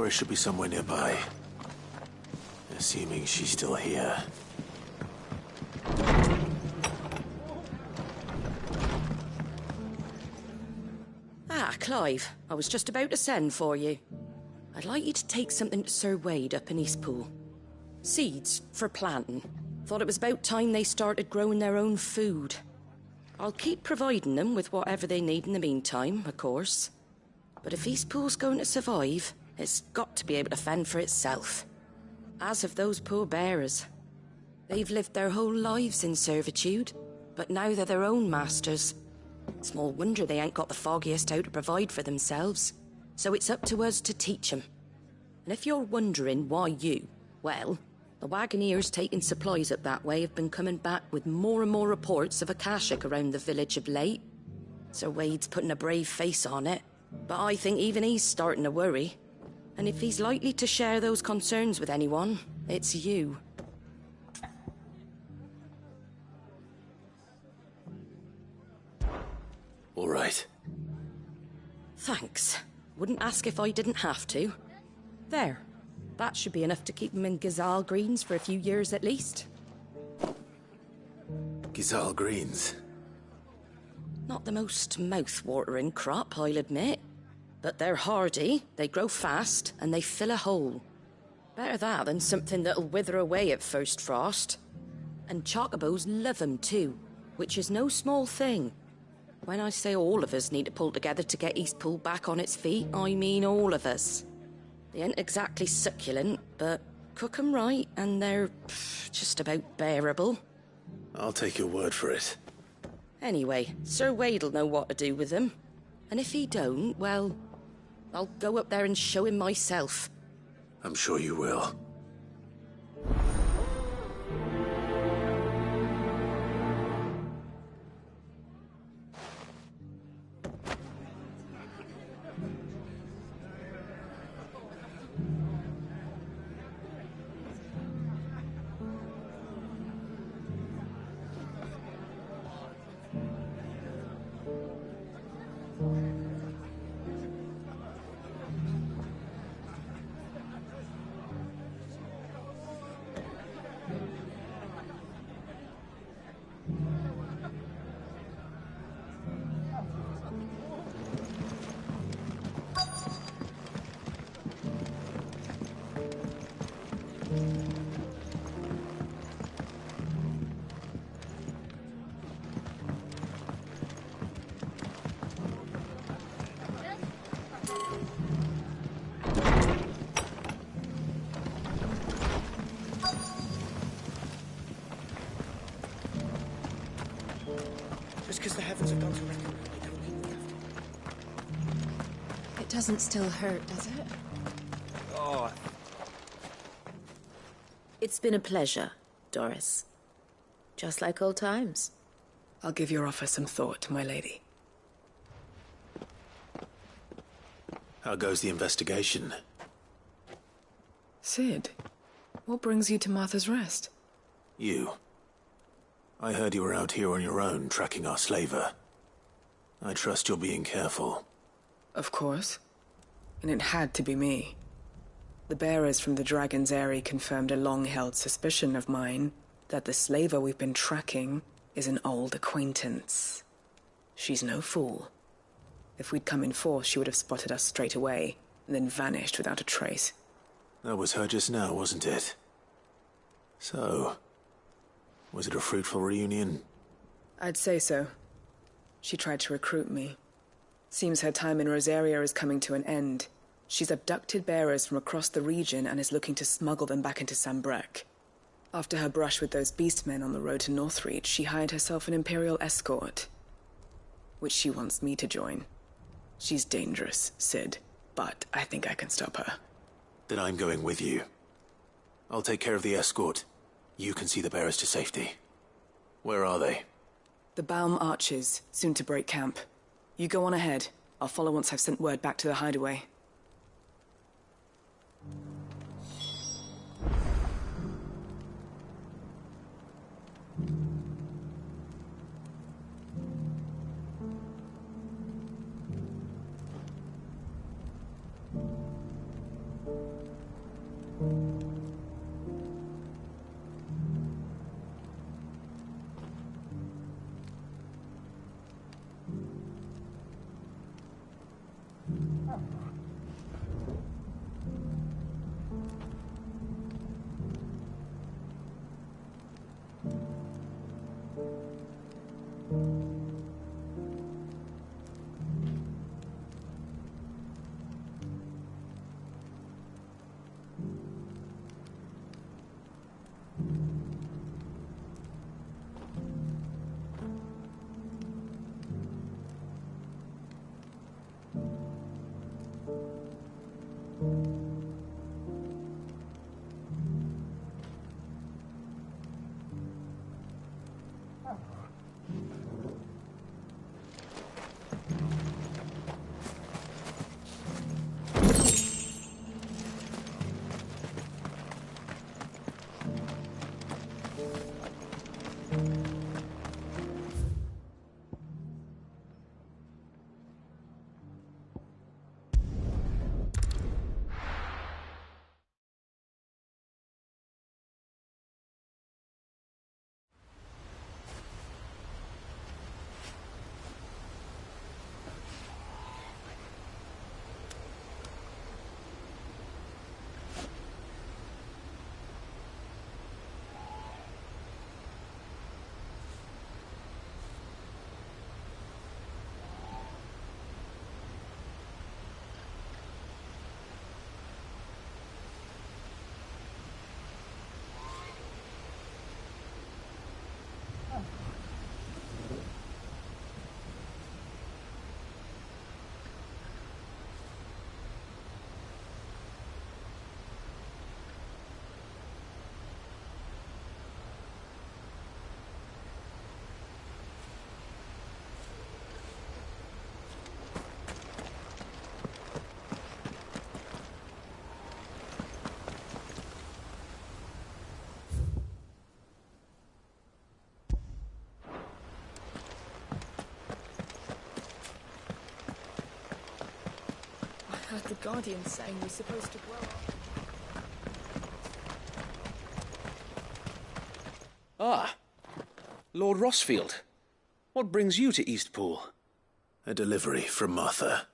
Doris should be somewhere nearby. Assuming she's still here. Ah, Clive. I was just about to send for you. I'd like you to take something to Sir Wade up in Eastpool. Seeds for planting. Thought it was about time they started growing their own food. I'll keep providing them with whatever they need in the meantime, of course. But if Eastpool's going to survive, it's got to be able to fend for itself. As have those poor bearers. They've lived their whole lives in servitude, but now they're their own masters. Small wonder they ain't got the foggiest how to provide for themselves. So it's up to us to teach them. And if you're wondering why you, well, the wagoneers taking supplies up that way have been coming back with more and more reports of Akashic around the village of late. Sir Wade's putting a brave face on it, but I think even he's starting to worry. And if he's likely to share those concerns with anyone, it's you. All right. Thanks. Wouldn't ask if I didn't have to. There. That should be enough to keep them in Gazal Greens for a few years at least. Gazal Greens. Not the most mouth-watering crop, I'll admit. But they're hardy, they grow fast, and they fill a hole. Better that than something that'll wither away at first frost. And chocobos love them too, which is no small thing. When I say all of us need to pull together to get Eastpool back on its feet, I mean all of us. They ain't exactly succulent, but cook 'em right and they're just about bearable. I'll take your word for it. Anyway, Sir Wade'll know what to do with them. And if he don't, well, I'll go up there and show him myself. I'm sure you will. Just because the heavens have gone to record, they don't mean we have to. It doesn't still hurt, does it? Oh. It's been a pleasure, Doris. Just like old times. I'll give your offer some thought, my lady. How goes the investigation? Sid, what brings you to Martha's Rest? You. I heard you were out here on your own, tracking our slaver. I trust you're being careful. Of course. And it had to be me. The bearers from the Dragon's Eyrie confirmed a long-held suspicion of mine that the slaver we've been tracking is an old acquaintance. She's no fool. If we'd come in force, she would have spotted us straight away, and then vanished without a trace. That was her just now, wasn't it? So, was it a fruitful reunion? I'd say so. She tried to recruit me. Seems her time in Rosaria is coming to an end. She's abducted bearers from across the region and is looking to smuggle them back into Sambrek. After her brush with those beastmen on the road to Northreach, she hired herself an Imperial escort, which she wants me to join. She's dangerous, Sid, but I think I can stop her. Then I'm going with you. I'll take care of the escort. You can see the bearers to safety. Where are they? The Baum Archers, soon to break camp. You go on ahead. I'll follow once I've sent word back to the hideaway. I heard the Guardian saying we're supposed to grow up. Ah, Lord Rossfield. What brings you to Eastpool? A delivery from Martha.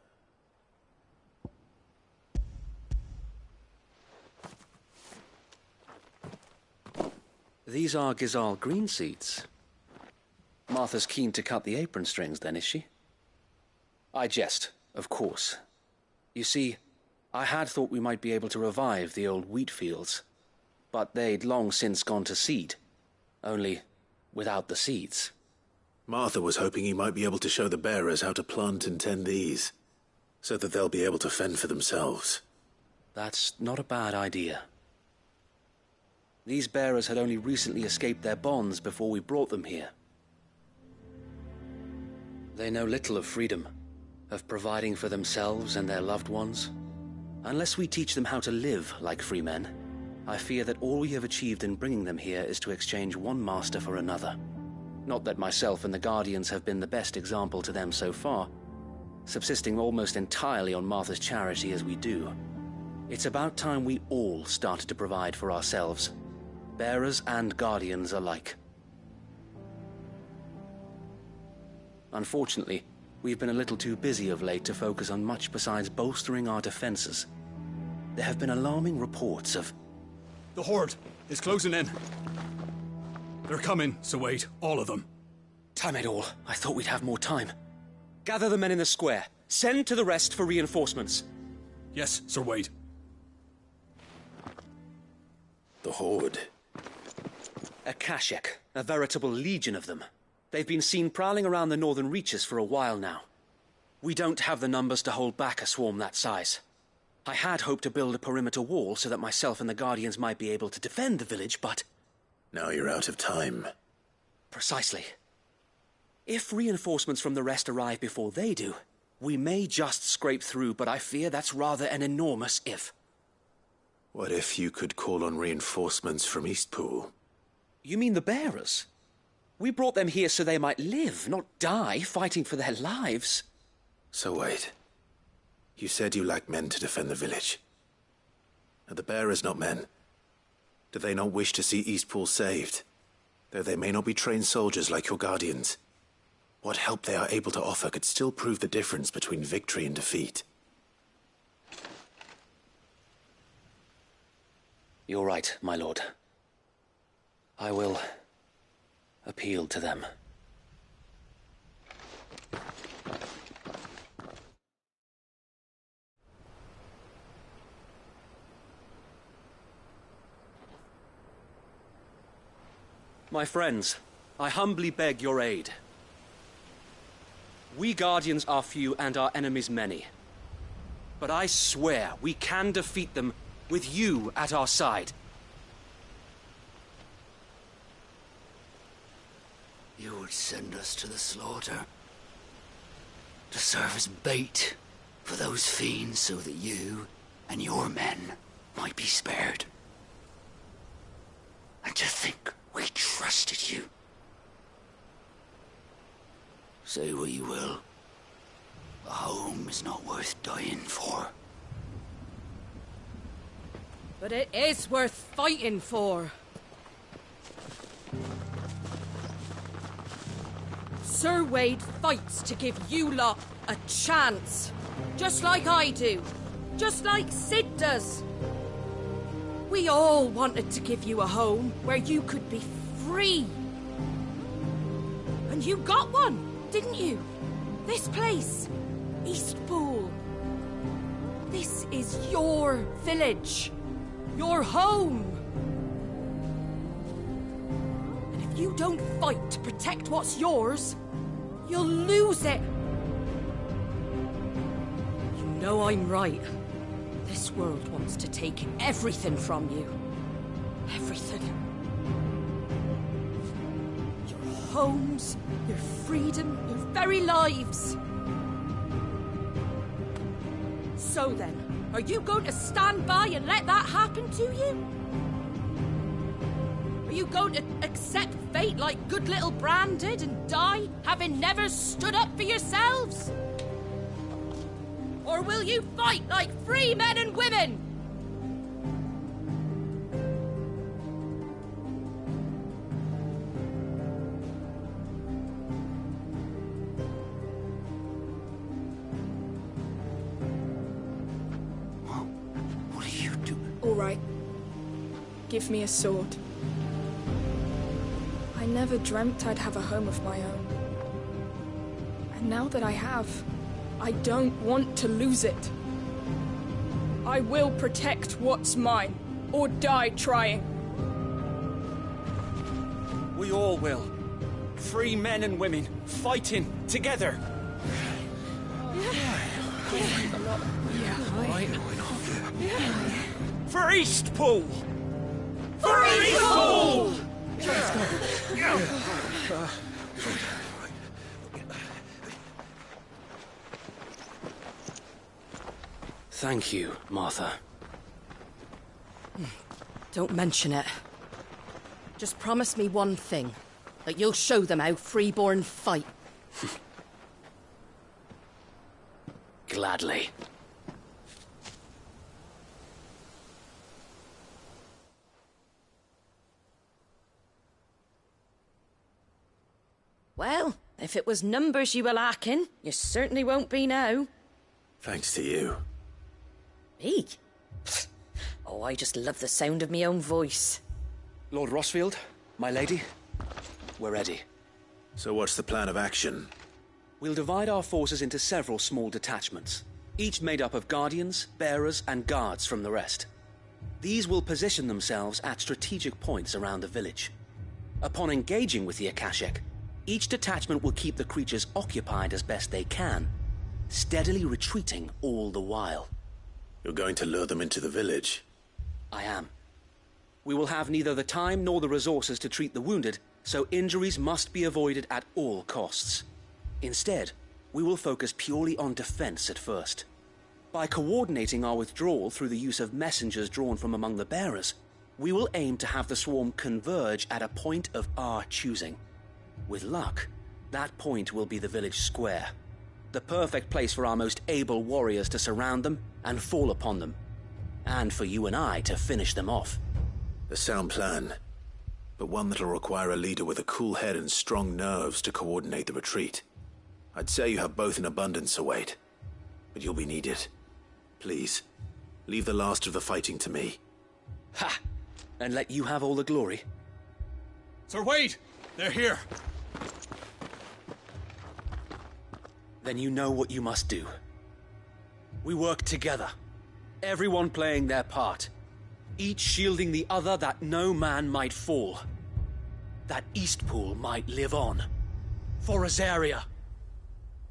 These are Gizal green seeds. Martha's keen to cut the apron strings, then, is she? I jest, of course. You see, I had thought we might be able to revive the old wheat fields, but they'd long since gone to seed, only without the seeds. Martha was hoping he might be able to show the bearers how to plant and tend these, so that they'll be able to fend for themselves. That's not a bad idea. These bearers had only recently escaped their bonds before we brought them here. They know little of freedom, of providing for themselves and their loved ones. Unless we teach them how to live like free men, I fear that all we have achieved in bringing them here is to exchange one master for another. Not that myself and the Guardians have been the best example to them so far, subsisting almost entirely on Martha's charity as we do. It's about time we all started to provide for ourselves, bearers and Guardians alike. Unfortunately, we've been a little too busy of late to focus on much besides bolstering our defenses. There have been alarming reports of... The Horde is closing in. They're coming, so wait, all of them. Damn it all, I thought we'd have more time. Gather the men in the square. Send to the rest for reinforcements. Yes, Sir Wade. The Horde. A Kashek, a veritable legion of them. They've been seen prowling around the northern reaches for a while now. We don't have the numbers to hold back a swarm that size. I had hoped to build a perimeter wall so that myself and the Guardians might be able to defend the village, but... Now you're out of time. Precisely. If reinforcements from the rest arrive before they do, we may just scrape through, but I fear that's rather an enormous if. What if you could call on reinforcements from Eastpool? You mean the bearers? We brought them here so they might live, not die, fighting for their lives. So wait. You said you lack men to defend the village. Are the bearers not men? Do they not wish to see Eastpool saved? Though they may not be trained soldiers like your Guardians. What help they are able to offer could still prove the difference between victory and defeat. You're right, my lord. I will appeal to them. My friends, I humbly beg your aid. We Guardians are few and our enemies many. But I swear we can defeat them with you at our side. You would send us to the slaughter, to serve as bait for those fiends so that you and your men might be spared. And to think we trusted you. Say what you will, a home is not worth dying for. But it is worth fighting for. Sir Wade fights to give you lot a chance. Just like I do. Just like Sid does. We all wanted to give you a home where you could be free. And you got one, didn't you? This place, Eastpool. This is your village. Your home. And if you don't fight to protect what's yours, you'll lose it. You know I'm right. This world wants to take everything from you. Everything. Your homes, your freedom, your very lives. So then, are you going to stand by and let that happen to you? Are you going to accept fate like good little Bran did and die, having never stood up for yourselves? Or will you fight like free men and women? What are you doing? All right. Give me a sword. I never dreamt I'd have a home of my own. And now that I have, I don't want to lose it. I will protect what's mine, or die trying. We all will. Free men and women, fighting together. For Eastpool! For Eastpool! Thank you, Martha. Don't mention it. Just promise me one thing. That you'll show them how freeborn fight. Gladly. Well, if it was numbers you were lacking, you certainly won't be now. Thanks to you. Me? Oh, I just love the sound of my own voice. Lord Rossfield, my lady, we're ready. So what's the plan of action? We'll divide our forces into several small detachments, each made up of guardians, bearers, and guards from the rest. These will position themselves at strategic points around the village. Upon engaging with the Akashic, each detachment will keep the creatures occupied as best they can, steadily retreating all the while. You're going to lure them into the village? I am. We will have neither the time nor the resources to treat the wounded, so injuries must be avoided at all costs. Instead, we will focus purely on defense at first. By coordinating our withdrawal through the use of messengers drawn from among the bearers, we will aim to have the swarm converge at a point of our choosing. With luck, that point will be the village square, the perfect place for our most able warriors to surround them and fall upon them, and for you and I to finish them off. A sound plan, but one that'll require a leader with a cool head and strong nerves to coordinate the retreat. I'd say you have both in abundance, Await, but you'll be needed. Please, leave the last of the fighting to me. Ha! And let you have all the glory. Sir Wade! They're here! Then you know what you must do. We work together, everyone playing their part, each shielding the other that no man might fall, that Eastpool might live on. For Rosaria!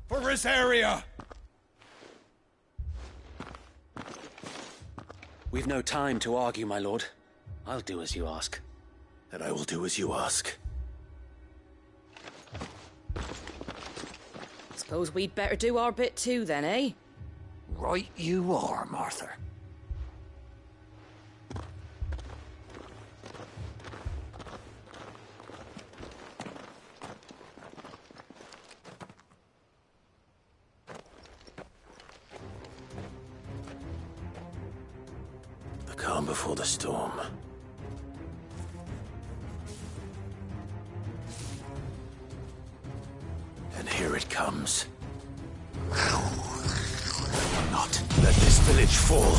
For Rosaria! We've no time to argue, my lord. I'll do as you ask. And I will do as you ask. Suppose we'd better do our bit too then, eh? Right you are, Martha. The calm before the storm. And here it comes. Not let this village fall.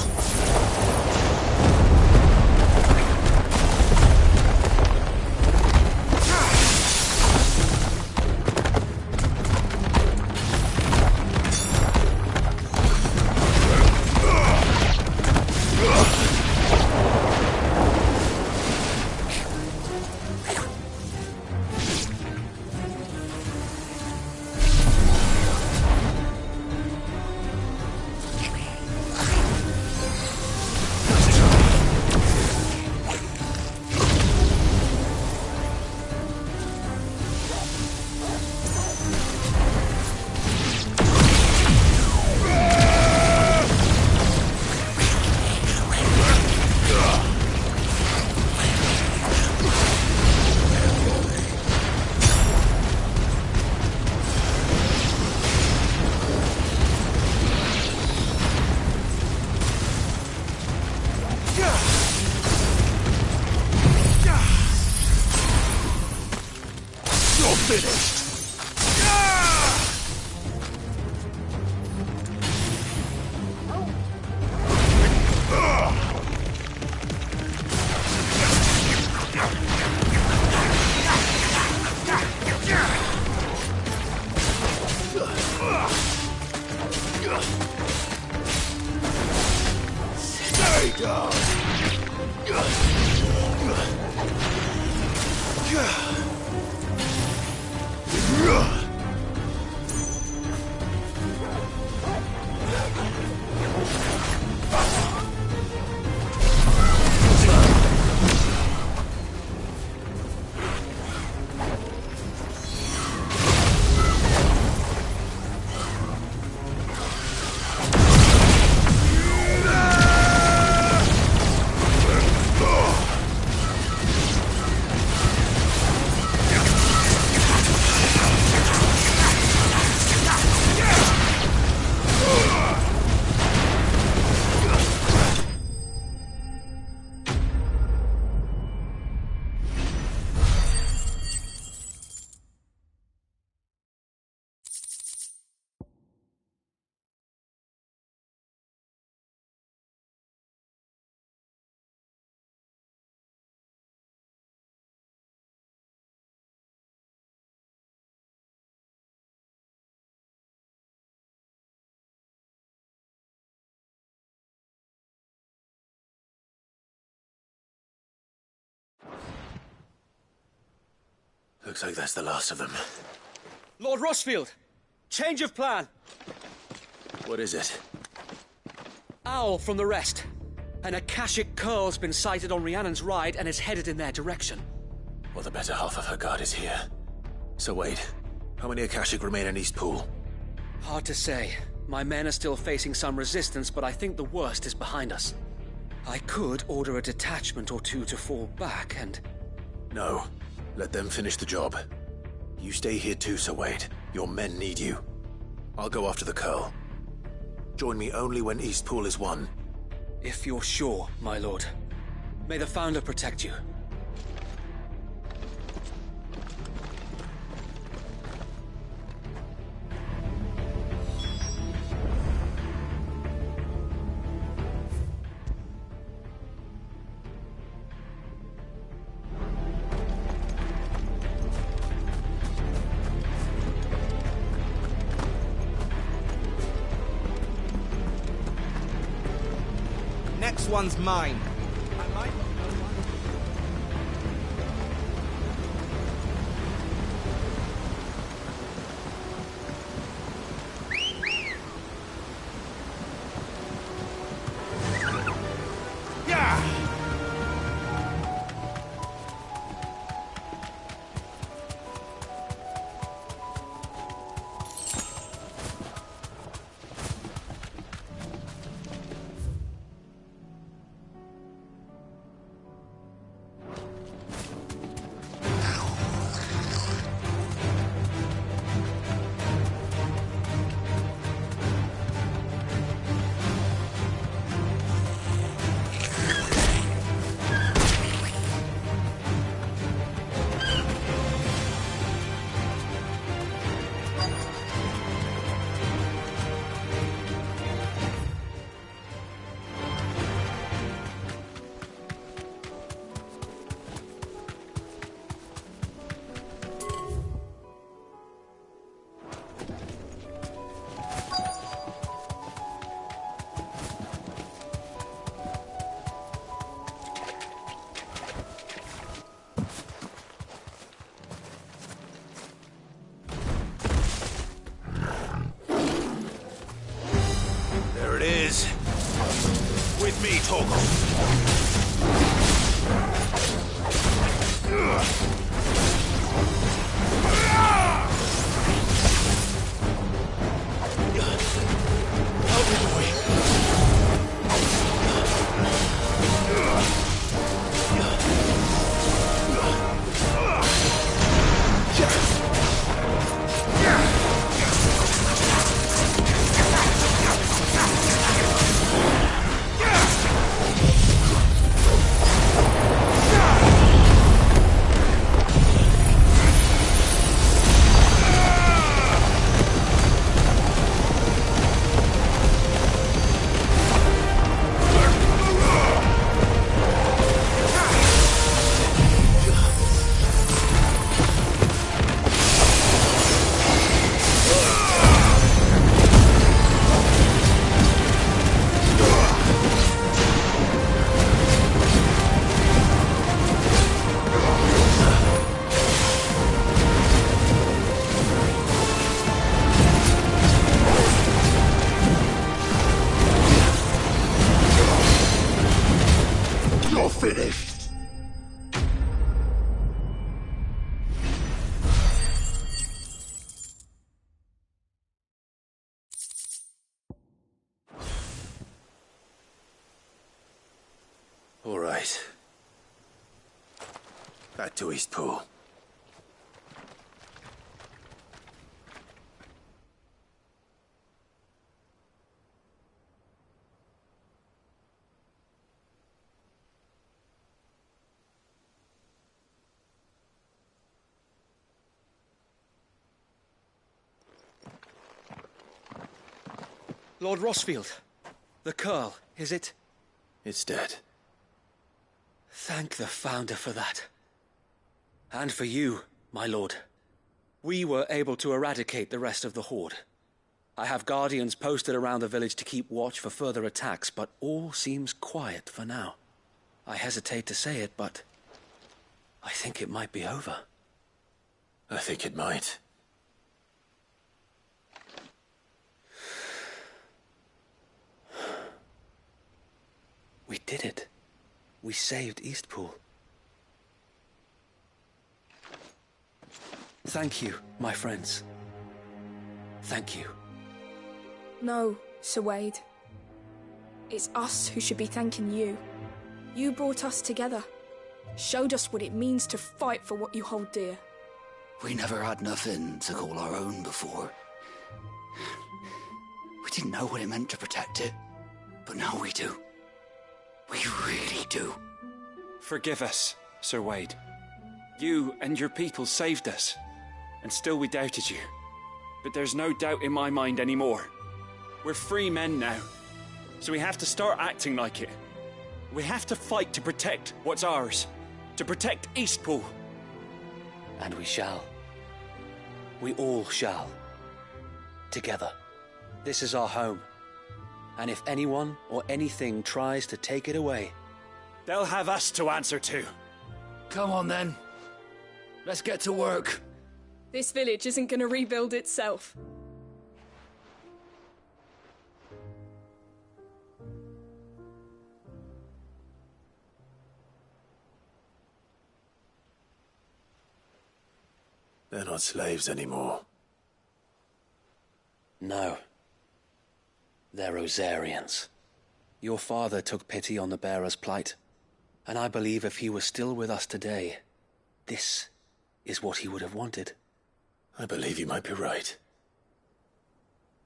Looks like that's the last of them. Lord Rosfield! Change of plan! What is it? Owl from the rest. An Akashic curl's been sighted on Rhiannon's ride and is headed in their direction. Well, the better half of her guard is here. So wait, how many Akashic remain in East Pool? Hard to say. My men are still facing some resistance, but I think the worst is behind us. I could order a detachment or two to fall back and... No. Let them finish the job. You stay here too, Sir Wade. Your men need you. I'll go after the Curl. Join me only when East Pool is won. If you're sure, my lord. May the Founder protect you. Next one's mine. I might not know one. With me, Torgal. Help me, boy. Finished. All right. Back to East Pool. Lord Rosfield, the Curl, is it? It's dead. Thank the Founder for that. And for you, my lord. We were able to eradicate the rest of the Horde. I have guardians posted around the village to keep watch for further attacks, but all seems quiet for now. I hesitate to say it, but I think it might be over. I think it might. We did it. We saved Eastpool. Thank you, my friends. Thank you. No, Sir Wade. It's us who should be thanking you. You brought us together. Showed us what it means to fight for what you hold dear. We never had nothing to call our own before. We didn't know what it meant to protect it, but now we do. We really do. Forgive us, Sir Wade. You and your people saved us, and still we doubted you. But there's no doubt in my mind anymore. We're free men now, so we have to start acting like it. We have to fight to protect what's ours, to protect Eastpool. And we shall. We all shall. Together. This is our home. And if anyone or anything tries to take it away, they'll have us to answer to. Come on then. Let's get to work. This village isn't going to rebuild itself. They're not slaves anymore. No. They're Rosarians. Your father took pity on the bearer's plight, and I believe if he were still with us today, this is what he would have wanted. I believe you might be right.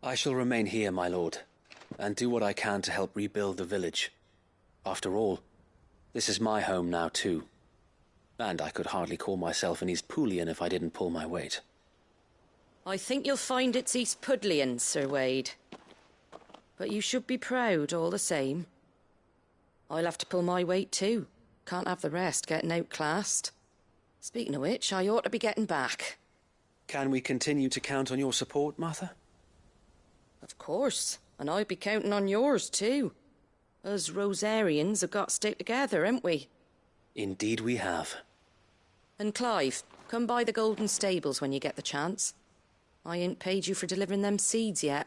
I shall remain here, my lord, and do what I can to help rebuild the village. After all, this is my home now too, and I could hardly call myself an Eastpoolian if I didn't pull my weight. I think you'll find it's Eastpudlian, Sir Wade. But you should be proud all the same. I'll have to pull my weight too. Can't have the rest getting outclassed. Speaking of which, I ought to be getting back. Can we continue to count on your support, Martha? Of course, and I'd be counting on yours too. Us Rosarians have got to stick together, haven't we? Indeed we have. And Clive, come by the Golden Stables when you get the chance. I ain't paid you for delivering them seeds yet.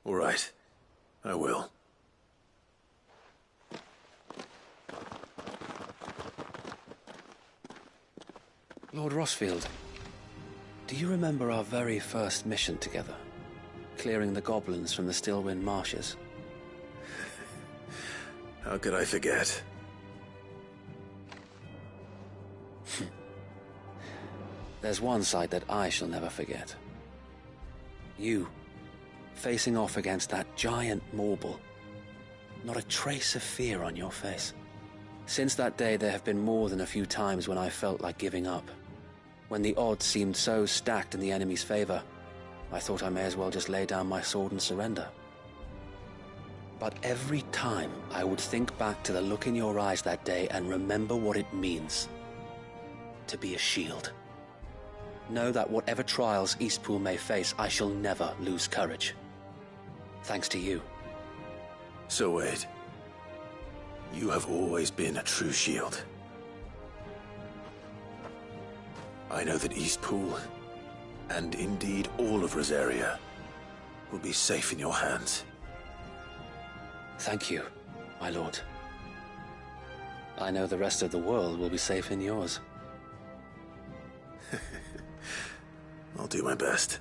All right. I will. Lord Rossfield, do you remember our very first mission together? Clearing the goblins from the Stillwind marshes? How could I forget? There's one sight that I shall never forget. You, facing off against that giant Morble. Not a trace of fear on your face. Since that day, there have been more than a few times when I felt like giving up. When the odds seemed so stacked in the enemy's favor, I thought I may as well just lay down my sword and surrender. But every time, I would think back to the look in your eyes that day and remember what it means to be a shield. Know that whatever trials Eastpool may face, I shall never lose courage. Thanks to you. So Wade, you have always been a true shield. I know that Eastpool, and indeed all of Rosaria, will be safe in your hands. Thank you, my lord. I know the rest of the world will be safe in yours. I'll do my best.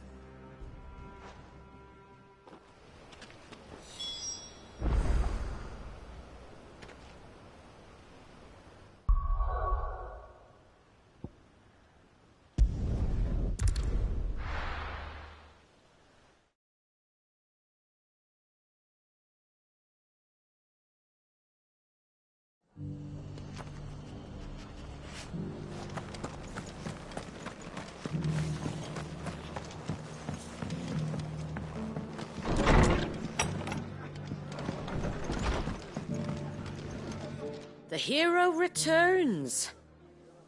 The hero returns.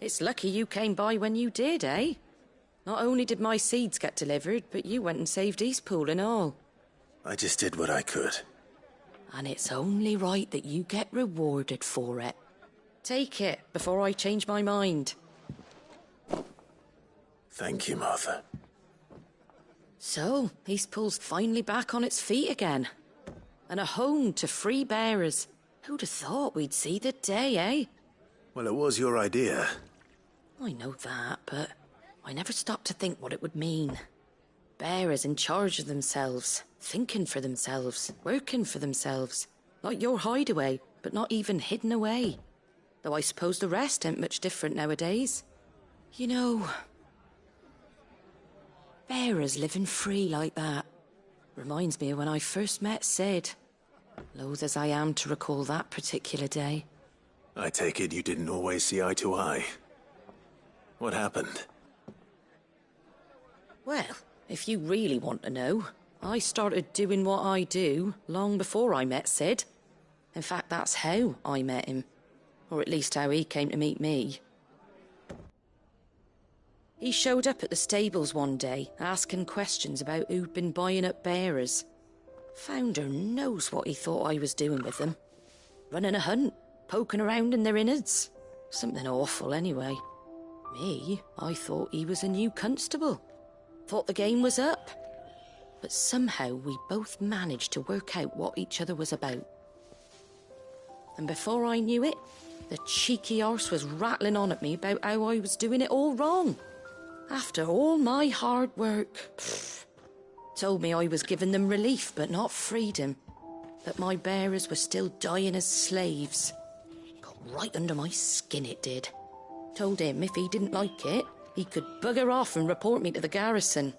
It's lucky you came by when you did, eh? Not only did my seeds get delivered, but you went and saved Eastpool and all. I just did what I could. And it's only right that you get rewarded for it. Take it before I change my mind. Thank you, Martha. So, Eastpool's finally back on its feet again. And a home to free bearers. Who'd have thought we'd see the day, eh? Well, it was your idea. I know that, but I never stopped to think what it would mean. Bearers in charge of themselves, thinking for themselves, working for themselves. Like your hideaway, but not even hidden away. Though I suppose the rest ain't much different nowadays. You know, bearers living free like that reminds me of when I first met Sid. Loath as I am to recall that particular day. I take it you didn't always see eye to eye. What happened? Well, if you really want to know, I started doing what I do long before I met Sid. In fact, that's how I met him. Or at least how he came to meet me. He showed up at the stables one day, asking questions about who'd been buying up bearers. Founder knows what he thought I was doing with them. Running a hunt, poking around in their innards. Something awful, anyway. Me, I thought he was a new constable. Thought the game was up. But somehow we both managed to work out what each other was about. And before I knew it, the cheeky arse was rattling on at me about how I was doing it all wrong. After all my hard work. Told me I was giving them relief, but not freedom. That my bearers were still dying as slaves. Got right under my skin, it did. Told him if he didn't like it, he could bugger off and report me to the garrison.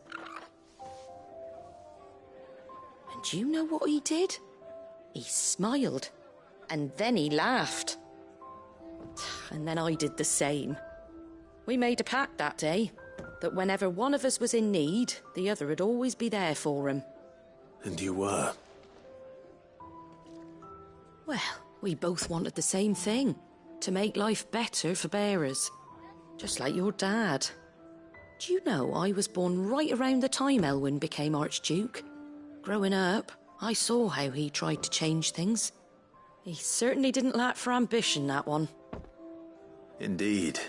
And you know what he did? He smiled. And then he laughed. And then I did the same. We made a pact that day, that whenever one of us was in need, the other would always be there for him. And you were? Well, we both wanted the same thing. To make life better for bearers. Just like your dad. Do you know I was born right around the time Elwyn became Archduke? Growing up, I saw how he tried to change things. He certainly didn't lack for ambition, that one. Indeed.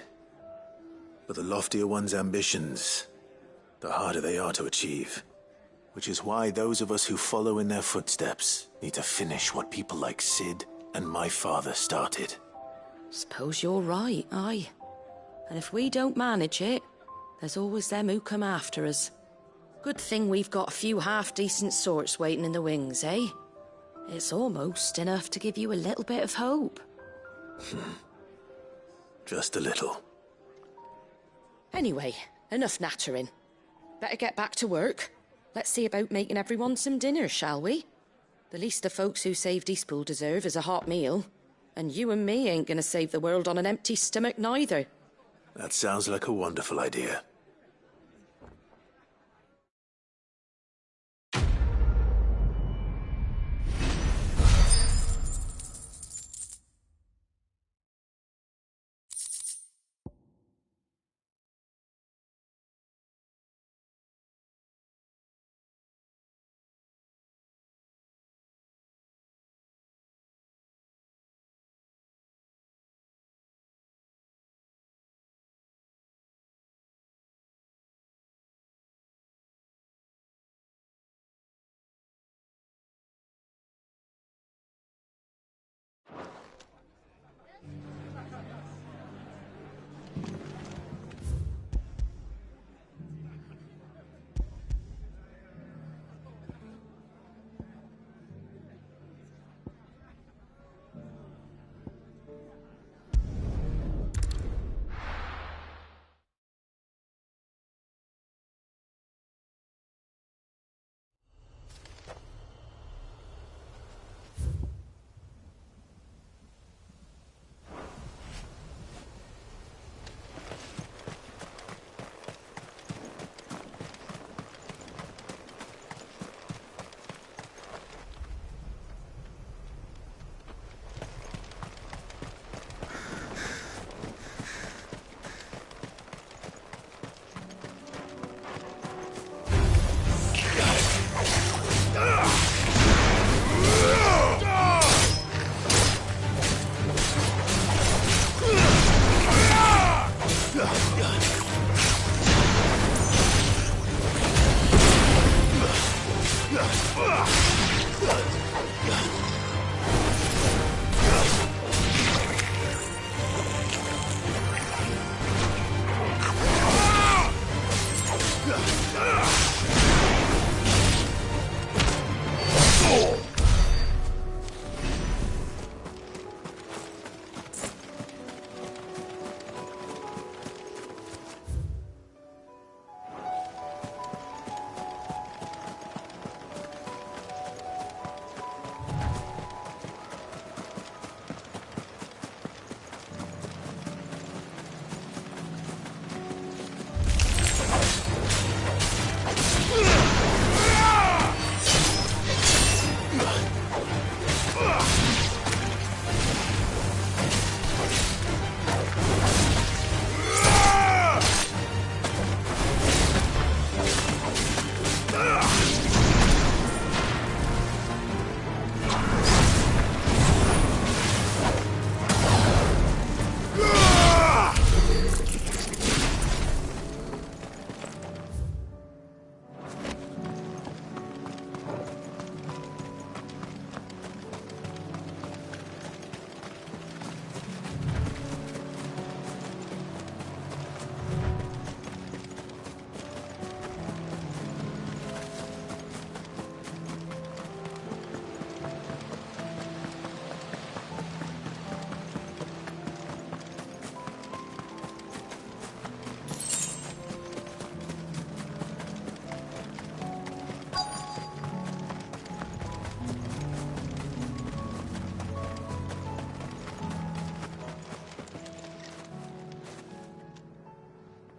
But the loftier one's ambitions, the harder they are to achieve. Which is why those of us who follow in their footsteps need to finish what people like Sid and my father started. Suppose you're right, aye. And if we don't manage it, there's always them who come after us. Good thing we've got a few half-decent sorts waiting in the wings, eh? It's almost enough to give you a little bit of hope. Just a little. Anyway, enough nattering. Better get back to work. Let's see about making everyone some dinner, shall we? The least the folks who saved Eastpool deserve is a hot meal. And you and me ain't gonna save the world on an empty stomach neither. That sounds like a wonderful idea.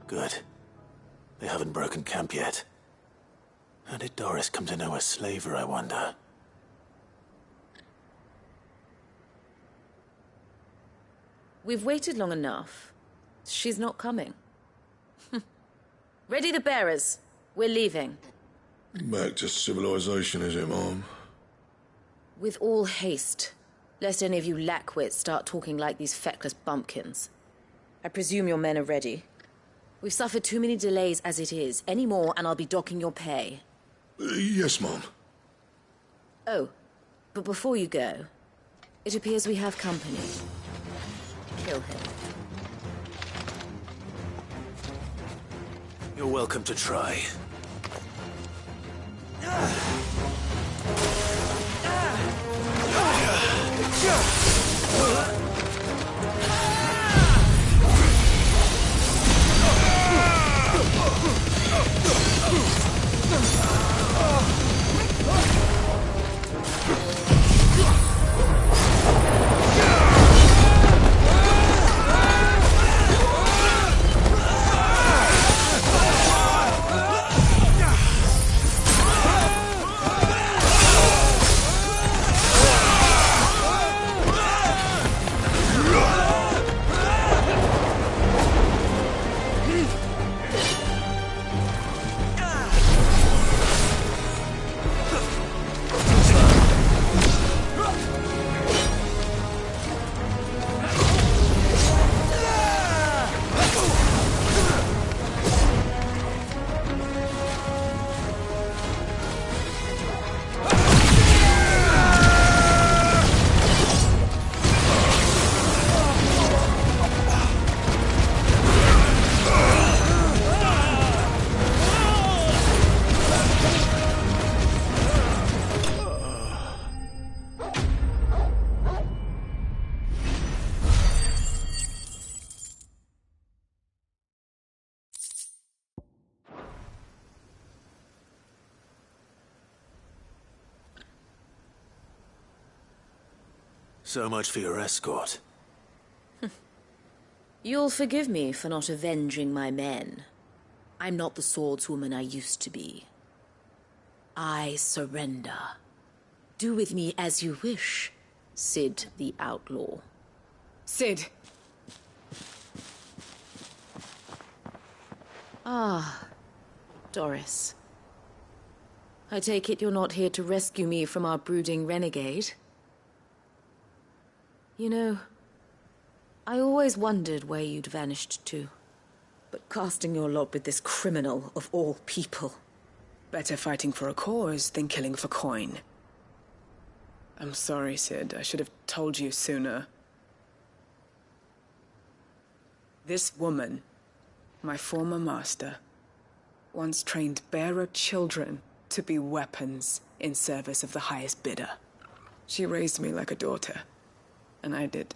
Good. They haven't broken camp yet. How did Doris come to know a slaver, I wonder? We've waited long enough. She's not coming. Ready the bearers. We're leaving. Back to civilization, is it, Mom? With all haste, lest any of you lackwits start talking like these feckless bumpkins. I presume your men are ready. We've suffered too many delays as it is. Any more, and I'll be docking your pay. Yes, Mom. Oh, but before you go, it appears we have company. Kill him. You're welcome to try. So much for your escort. You'll forgive me for not avenging my men. I'm not the swordswoman I used to be. I surrender. Do with me as you wish, Cid the Outlaw. Cid! Ah, Doris. I take it you're not here to rescue me from our brooding renegade? You know, I always wondered where you'd vanished to. But casting your lot with this criminal of all people. Better fighting for a cause than killing for coin. I'm sorry, Cid. I should have told you sooner. This woman, my former master, once trained bearer children to be weapons in service of the highest bidder. She raised me like a daughter. And I did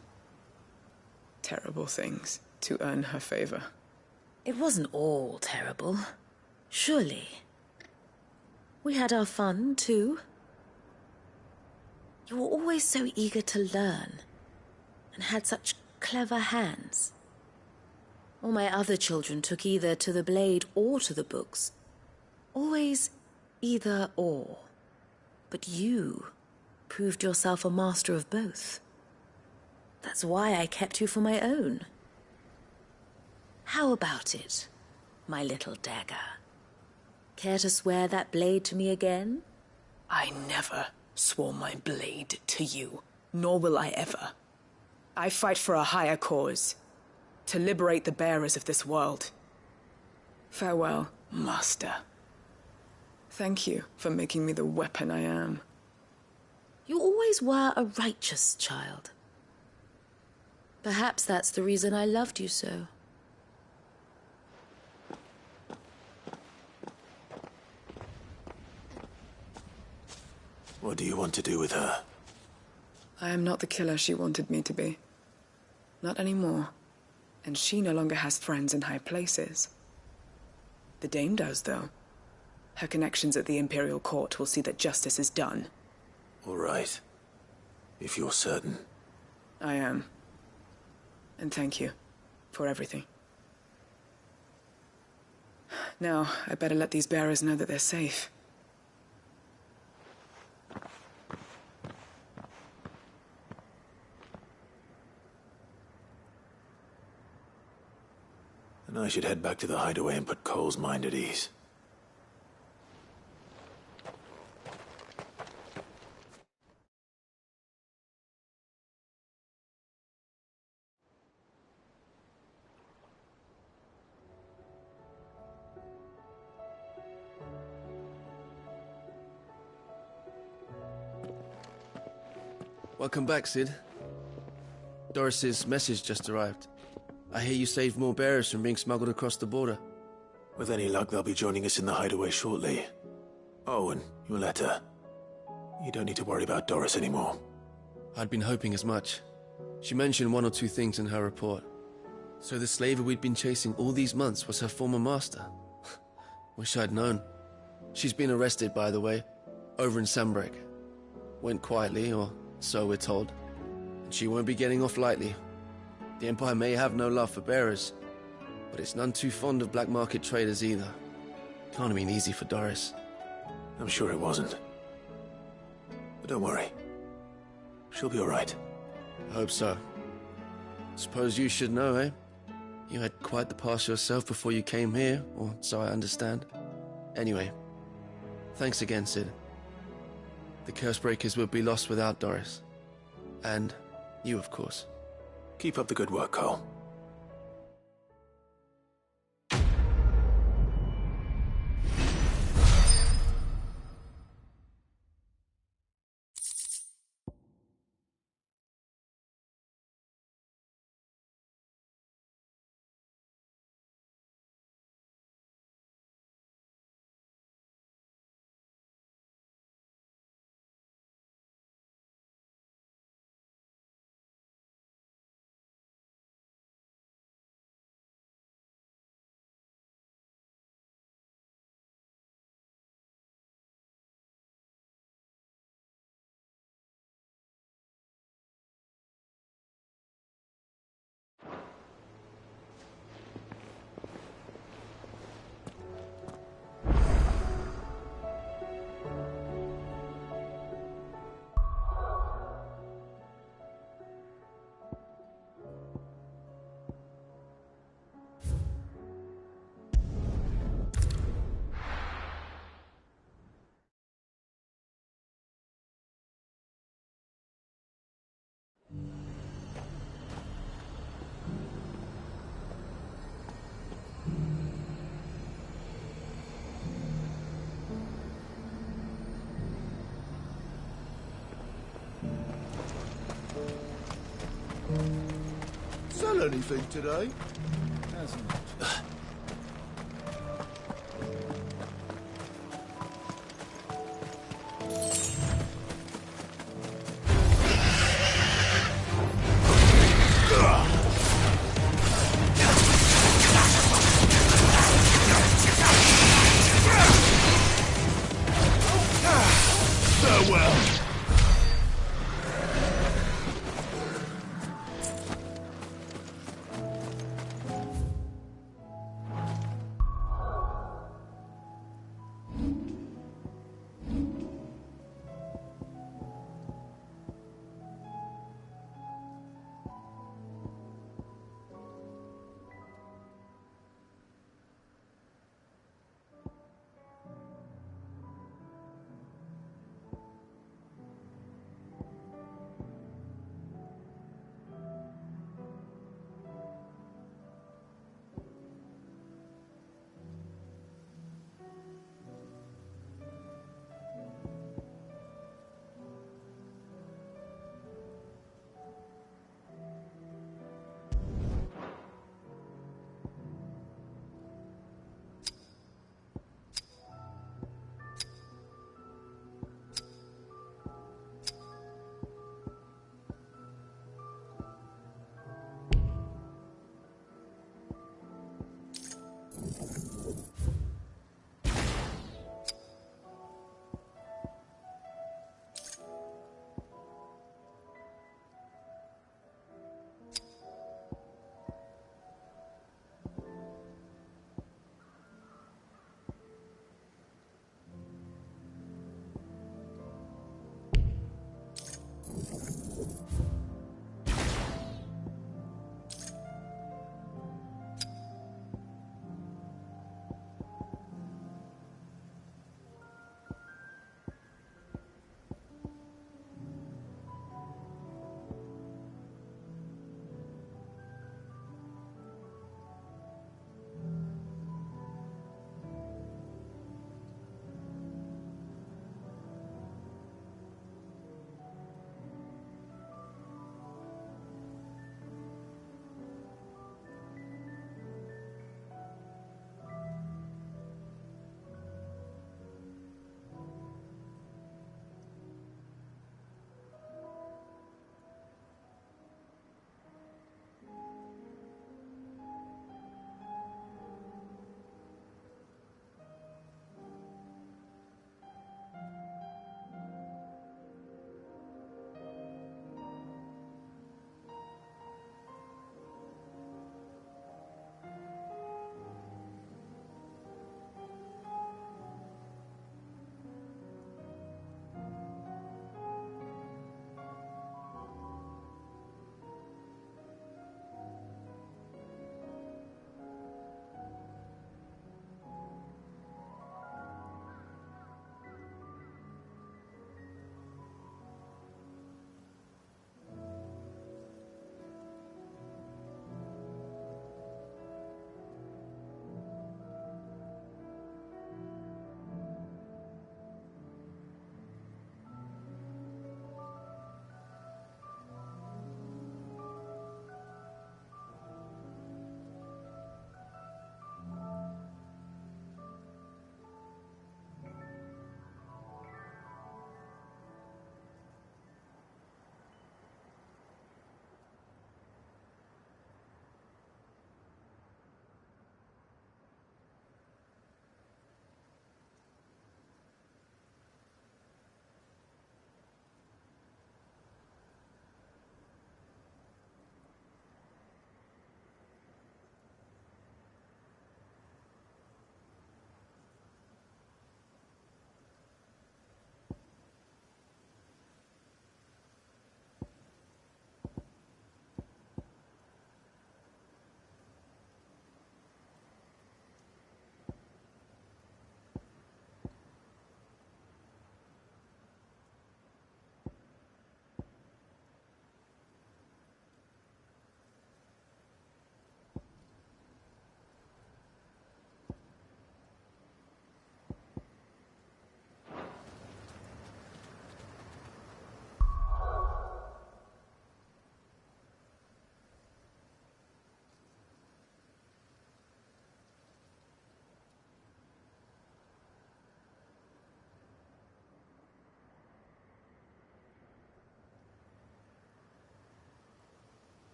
terrible things to earn her favor. It wasn't all terrible, surely. We had our fun, too. You were always so eager to learn, and had such clever hands. All my other children took either to the blade or to the books. Always either or. But you proved yourself a master of both. That's why I kept you for my own. How about it, my little dagger? Care to swear that blade to me again? I never swore my blade to you, nor will I ever. I fight for a higher cause, to liberate the bearers of this world. Farewell, Master. Thank you for making me the weapon I am. You always were a righteous child. Perhaps that's the reason I loved you so. What do you want to do with her? I am not the killer she wanted me to be. Not anymore. And she no longer has friends in high places. The Dame does, though. Her connections at the Imperial Court will see that justice is done. All right. If you're certain. I am. And thank you for everything. Now, I better let these bearers know that they're safe. And I should head back to the hideaway and put Cole's mind at ease. Welcome back, Sid. Doris's message just arrived. I hear you saved more bearers from being smuggled across the border. With any luck, they'll be joining us in the hideaway shortly. Oh, and your letter. You don't need to worry about Doris anymore. I'd been hoping as much. She mentioned one or two things in her report. So the slaver we'd been chasing all these months was her former master. Wish I'd known. She's been arrested, by the way, over in Sambrek. Went quietly, or so we're told. And she won't be getting off lightly. The Empire may have no love for bearers, but it's none too fond of black market traders either. Can't have been easy for Doris. I'm sure it wasn't. But don't worry. She'll be all right. I hope so. Suppose you should know, eh? You had quite the past yourself before you came here, or so I understand. Anyway, thanks again, Sid. The Cursebreakers would be lost without Doris. And you, of course. Keep up the good work, Cole. Sell anything today? Hasn't it?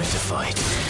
time to fight.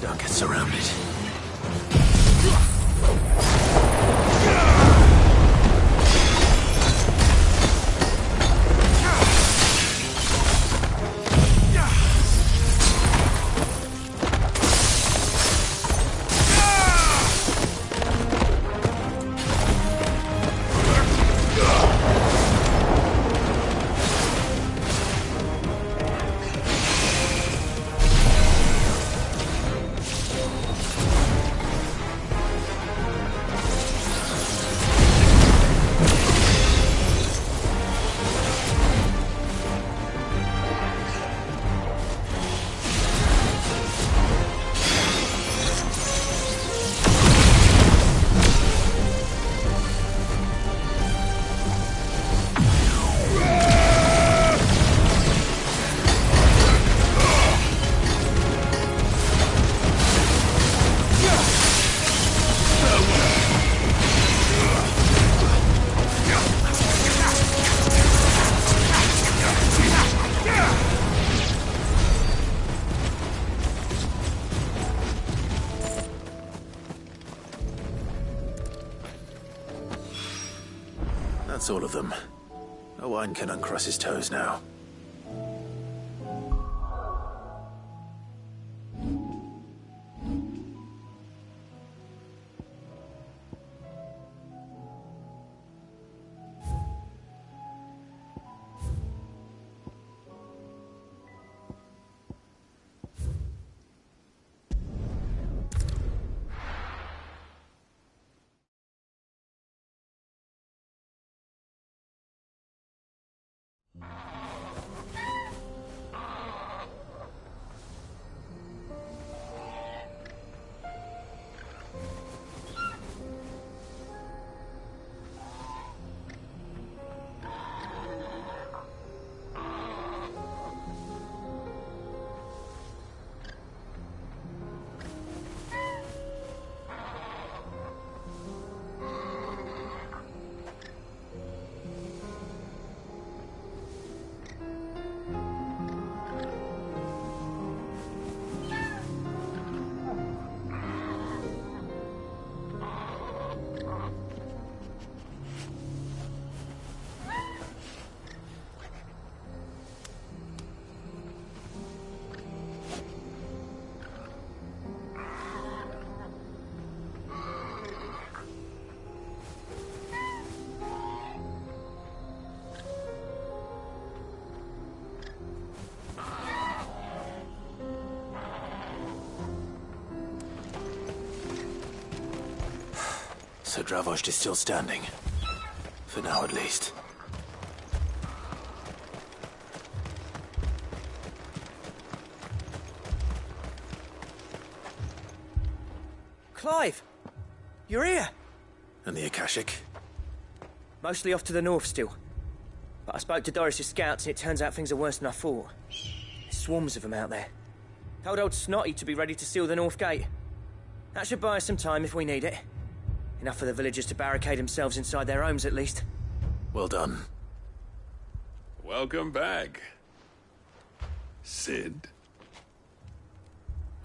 Don't get surrounded. That's all of them. Owain can uncross his toes now. So Dravost is still standing. For now, at least. Clive! You're here! And the Akashic? Mostly off to the north still. But I spoke to Doris's scouts and it turns out things are worse than I thought. There's swarms of them out there. Told old Snotty to be ready to seal the north gate. That should buy us some time if we need it. Enough for the villagers to barricade themselves inside their homes, at least. Well done. Welcome back, Sid.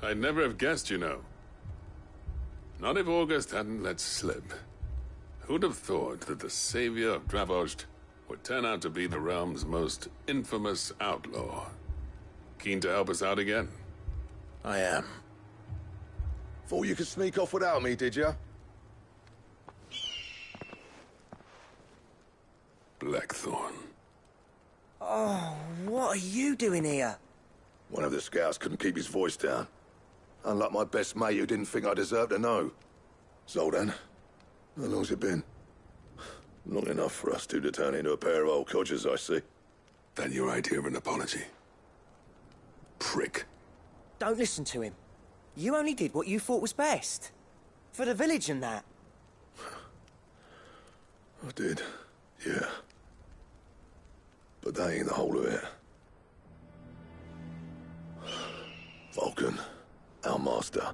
I'd never have guessed, you know. Not if August hadn't let slip. Who'd have thought that the savior of Dravost would turn out to be the realm's most infamous outlaw? Keen to help us out again? I am. Thought you could sneak off without me, did you? Blackthorn. Oh, what are you doing here? One of the scouts couldn't keep his voice down. Unlike my best mate who didn't think I deserved to know. Zoldan, how long's it been? Long enough for us two to turn into a pair of old codgers, I see. That your idea of an apology? Prick. Don't listen to him. You only did what you thought was best. For the village and that. I did, yeah. But that ain't the whole of it. Vulcan, our master,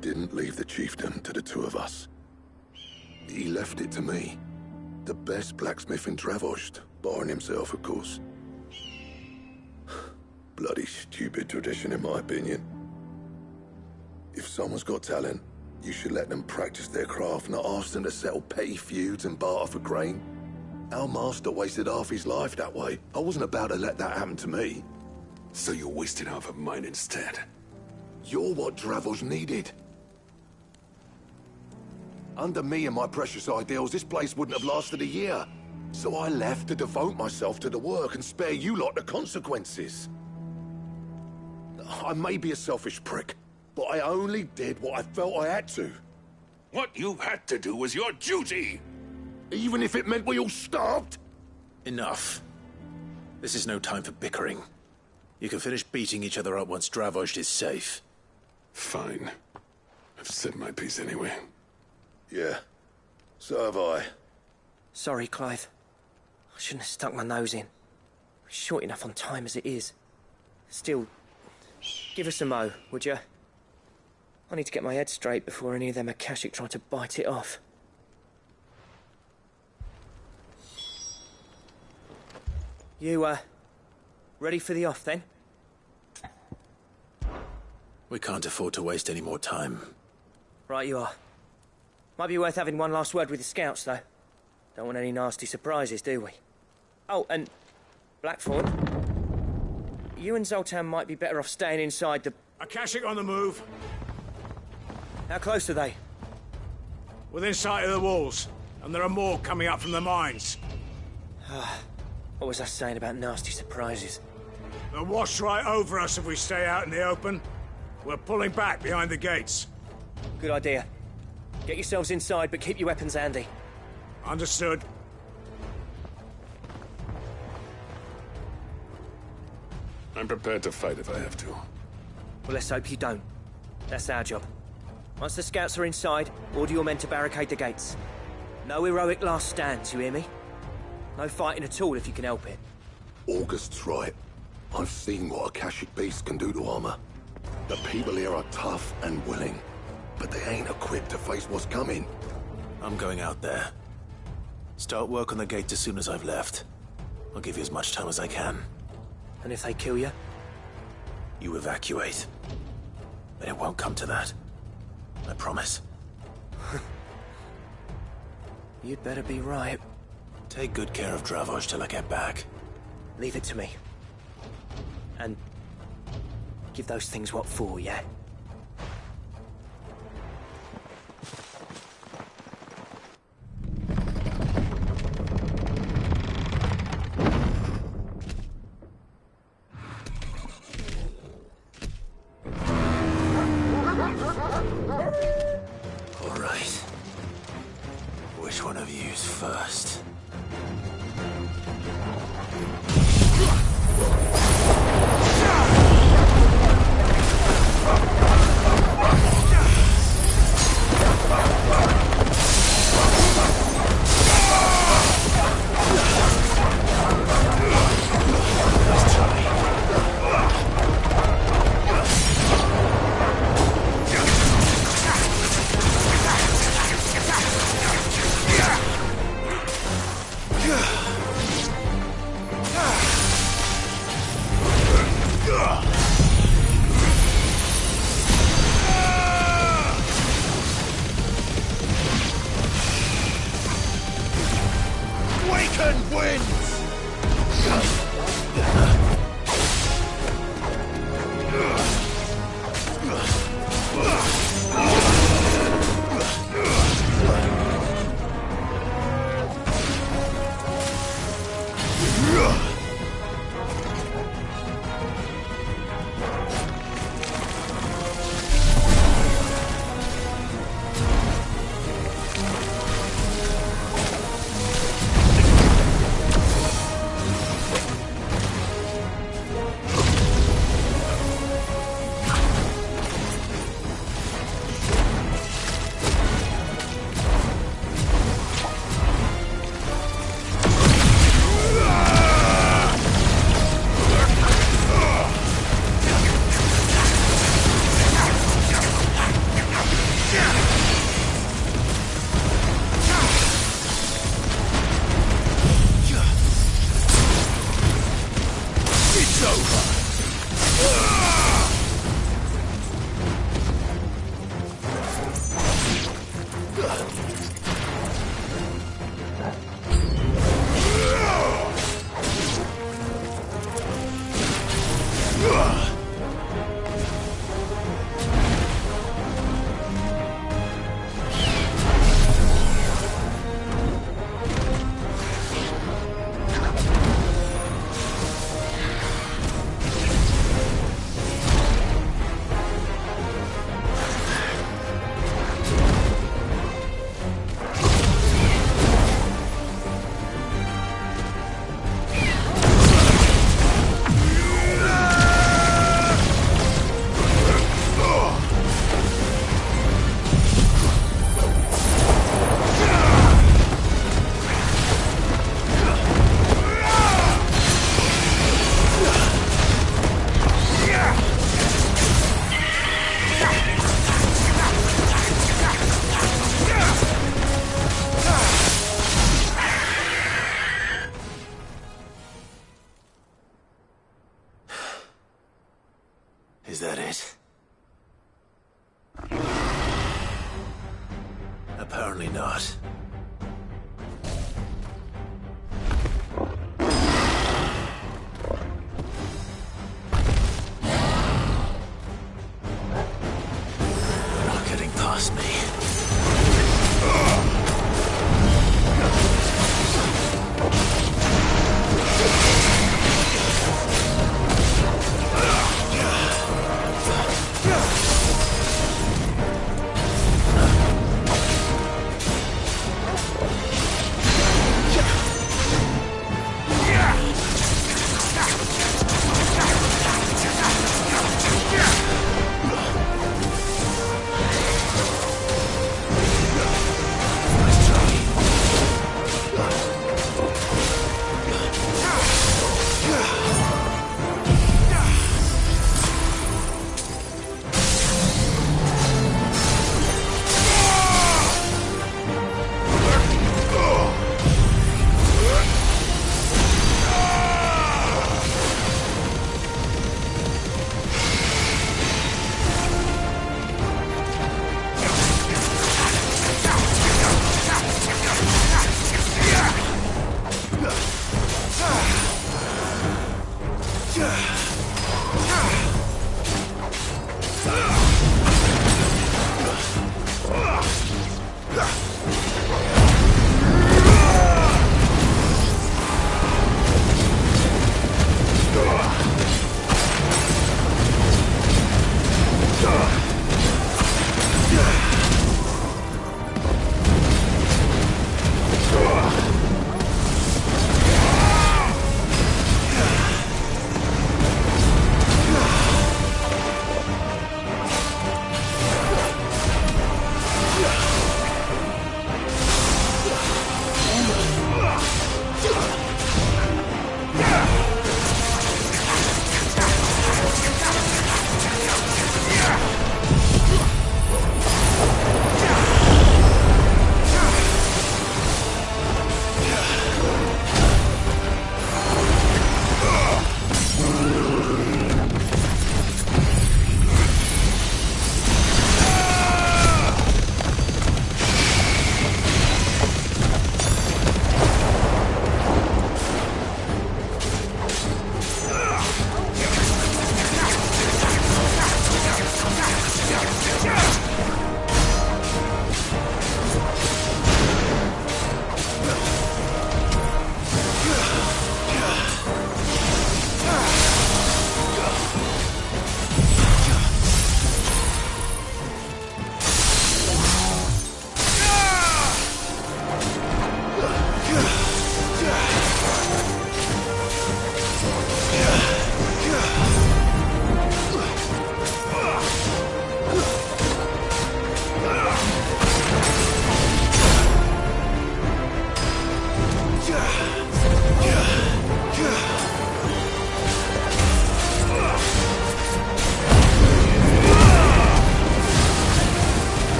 didn't leave the chiefdom to the two of us. He left it to me. The best blacksmith in Dravost, barring himself, of course. Bloody stupid tradition, in my opinion. If someone's got talent, you should let them practice their craft, not ask them to settle petty feuds and barter for grain. Our master wasted half his life that way. I wasn't about to let that happen to me. So you wasted half of mine instead? You're what Dravost needed. Under me and my precious ideals, this place wouldn't have lasted a year. So I left to devote myself to the work and spare you lot the consequences. I may be a selfish prick, but I only did what I felt I had to. What you had to do was your duty! Even if it meant we all starved? Enough. This is no time for bickering. You can finish beating each other up once Dravost is safe. Fine. I've said my piece anyway. Yeah. So have I. Sorry, Clive. I shouldn't have stuck my nose in. We're short enough on time as it is. Still, give us a mo, would you? I need to get my head straight before any of them Akashic try to bite it off. You, ready for the off, then? We can't afford to waste any more time. Right you are. Might be worth having one last word with the scouts, though. Don't want any nasty surprises, do we? Oh, and Blackthorn, you and Zoltan might be better off staying inside the... Akashic on the move. How close are they? Within sight of the walls, and there are more coming up from the mines. What was I saying about nasty surprises? They'll wash right over us if we stay out in the open. We're pulling back behind the gates. Good idea. Get yourselves inside, but keep your weapons handy. Understood. I'm prepared to fight if I have to. Well, let's hope you don't. That's our job. Once the scouts are inside, order your men to barricade the gates. No heroic last stands, you hear me? No fighting at all if you can help it. August's right. I've seen what Akashic beasts can do to armor. The people here are tough and willing, but they ain't equipped to face what's coming. I'm going out there. Start work on the gate as soon as I've left. I'll give you as much time as I can. And if they kill you? You evacuate. But it won't come to that. I promise. You'd better be right. Take good care of Dravoj till I get back. Leave it to me. And give those things what for, yeah? All right. Which one of you's first? Is that it? Apparently not.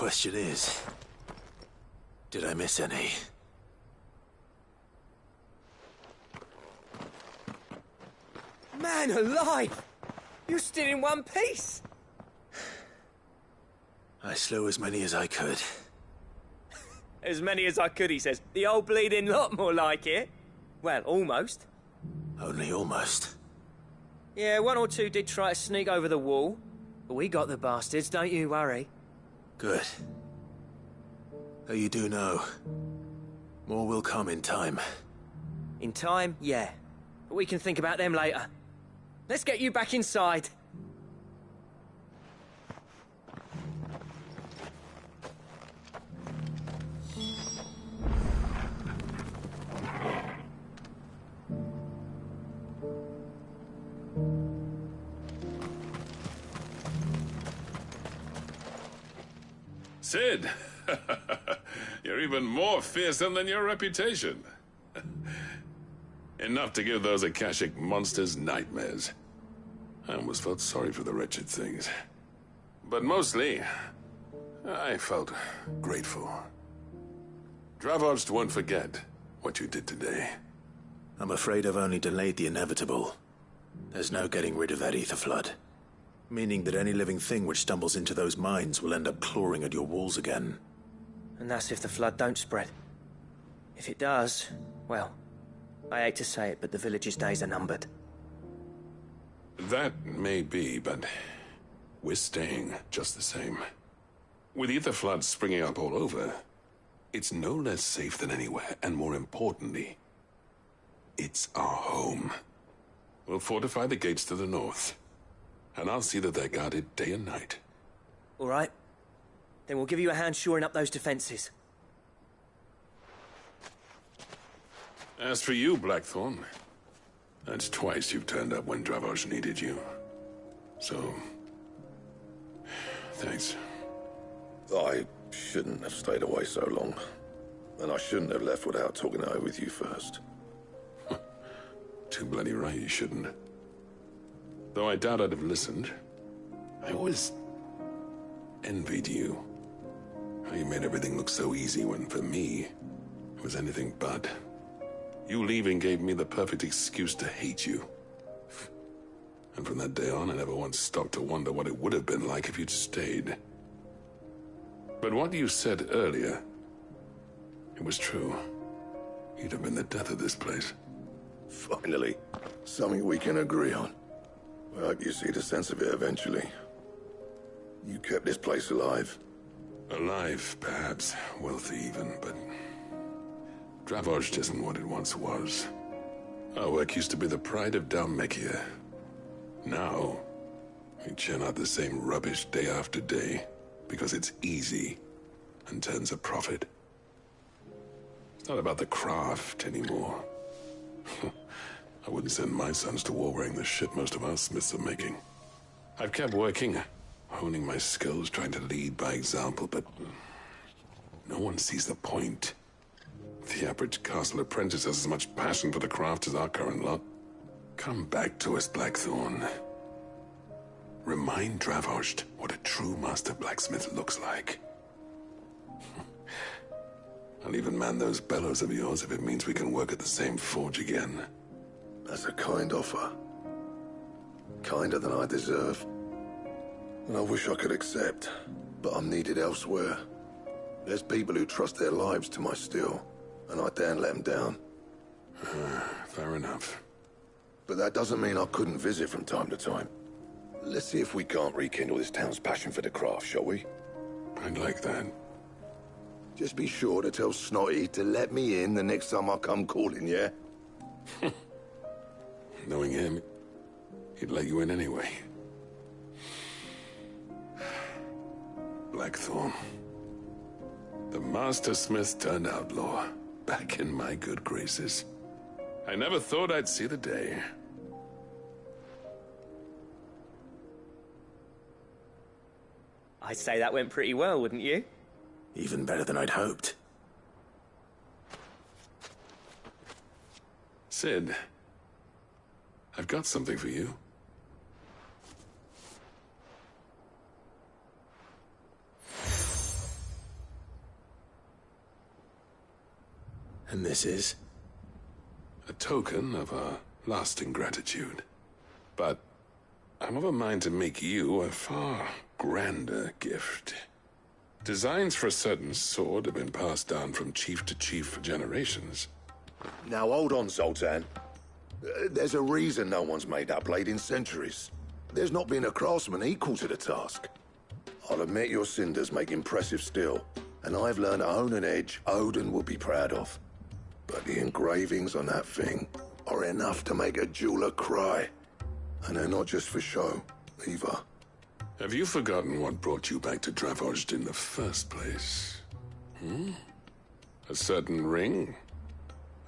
question is, did I miss any? Man alive! You're still in one piece! I slew as many as I could. As many as I could, he says. The old bleeding lot, more like it. Well, almost. Only almost. Yeah, one or two did try to sneak over the wall. But we got the bastards, don't you worry. Good. Though you do know, more will come in time. In time, yeah. But we can think about them later. Let's get you back inside. Sid! You're even more fearsome than your reputation. Enough to give those Akashic monsters nightmares. I almost felt sorry for the wretched things. But mostly, I felt grateful. Dravovst won't forget what you did today. I'm afraid I've only delayed the inevitable. There's no getting rid of that ether flood. Meaning that any living thing which stumbles into those mines will end up clawing at your walls again. And that's if the flood don't spread. If it does, well, I hate to say it, but the village's days are numbered. That may be, but we're staying just the same. With ether floods springing up all over, it's no less safe than anywhere, and more importantly, it's our home. We'll fortify the gates to the north, and I'll see that they're guarded day and night. All right. Then we'll give you a hand shoring up those defenses. As for you, Blackthorn, that's twice you've turned up when Dravos needed you. So, thanks. I shouldn't have stayed away so long. And I shouldn't have left without talking it over with you first. Too bloody right you shouldn't. Though I doubt I'd have listened. I always envied you. How you made everything look so easy when, for me, it was anything but. You leaving gave me the perfect excuse to hate you. And from that day on, I never once stopped to wonder what it would have been like if you'd stayed. But what you said earlier, it was true. You'd have been the death of this place. Finally, something we can agree on. I hope you see the sense of it eventually. You kept this place alive. Alive, perhaps. Wealthy even, but Dravos isn't what it once was. Our work used to be the pride of Dalmekia. Now, we churn out the same rubbish day after day because it's easy and turns a profit. It's not about the craft anymore. I wouldn't send my sons to war wearing the shit most of our smiths are making. I've kept working, honing my skills, trying to lead by example, but no one sees the point. The average castle apprentice has as much passion for the craft as our current lot. Come back to us, Blackthorn. Remind Dravos what a true master blacksmith looks like. I'll even man those bellows of yours if it means we can work at the same forge again. That's a kind offer. Kinder than I deserve. And I wish I could accept, but I'm needed elsewhere. There's people who trust their lives to my steel, and I daren't let them down. Fair enough. But that doesn't mean I couldn't visit from time to time. Let's see if we can't rekindle this town's passion for the craft, shall we? I'd like that. Just be sure to tell Snotty to let me in the next time I come calling, yeah? Knowing him, he'd let you in anyway. Blackthorn. The Master Smith turned outlaw, back in my good graces. I never thought I'd see the day. I'd say that went pretty well, wouldn't you? Even better than I'd hoped. Sid, I've got something for you. And this is? A token of our lasting gratitude. But I'm of a mind to make you a far grander gift. Designs for a certain sword have been passed down from chief to chief for generations. Now hold on, Zoltan. There's a reason no one's made that blade in centuries. There's not been a craftsman equal to the task. I'll admit your cinders make impressive steel, and I've learned to hone an edge Odin will be proud of. But the engravings on that thing are enough to make a jeweler cry. And they're not just for show, either. Have you forgotten what brought you back to Dravozd in the first place? A certain ring?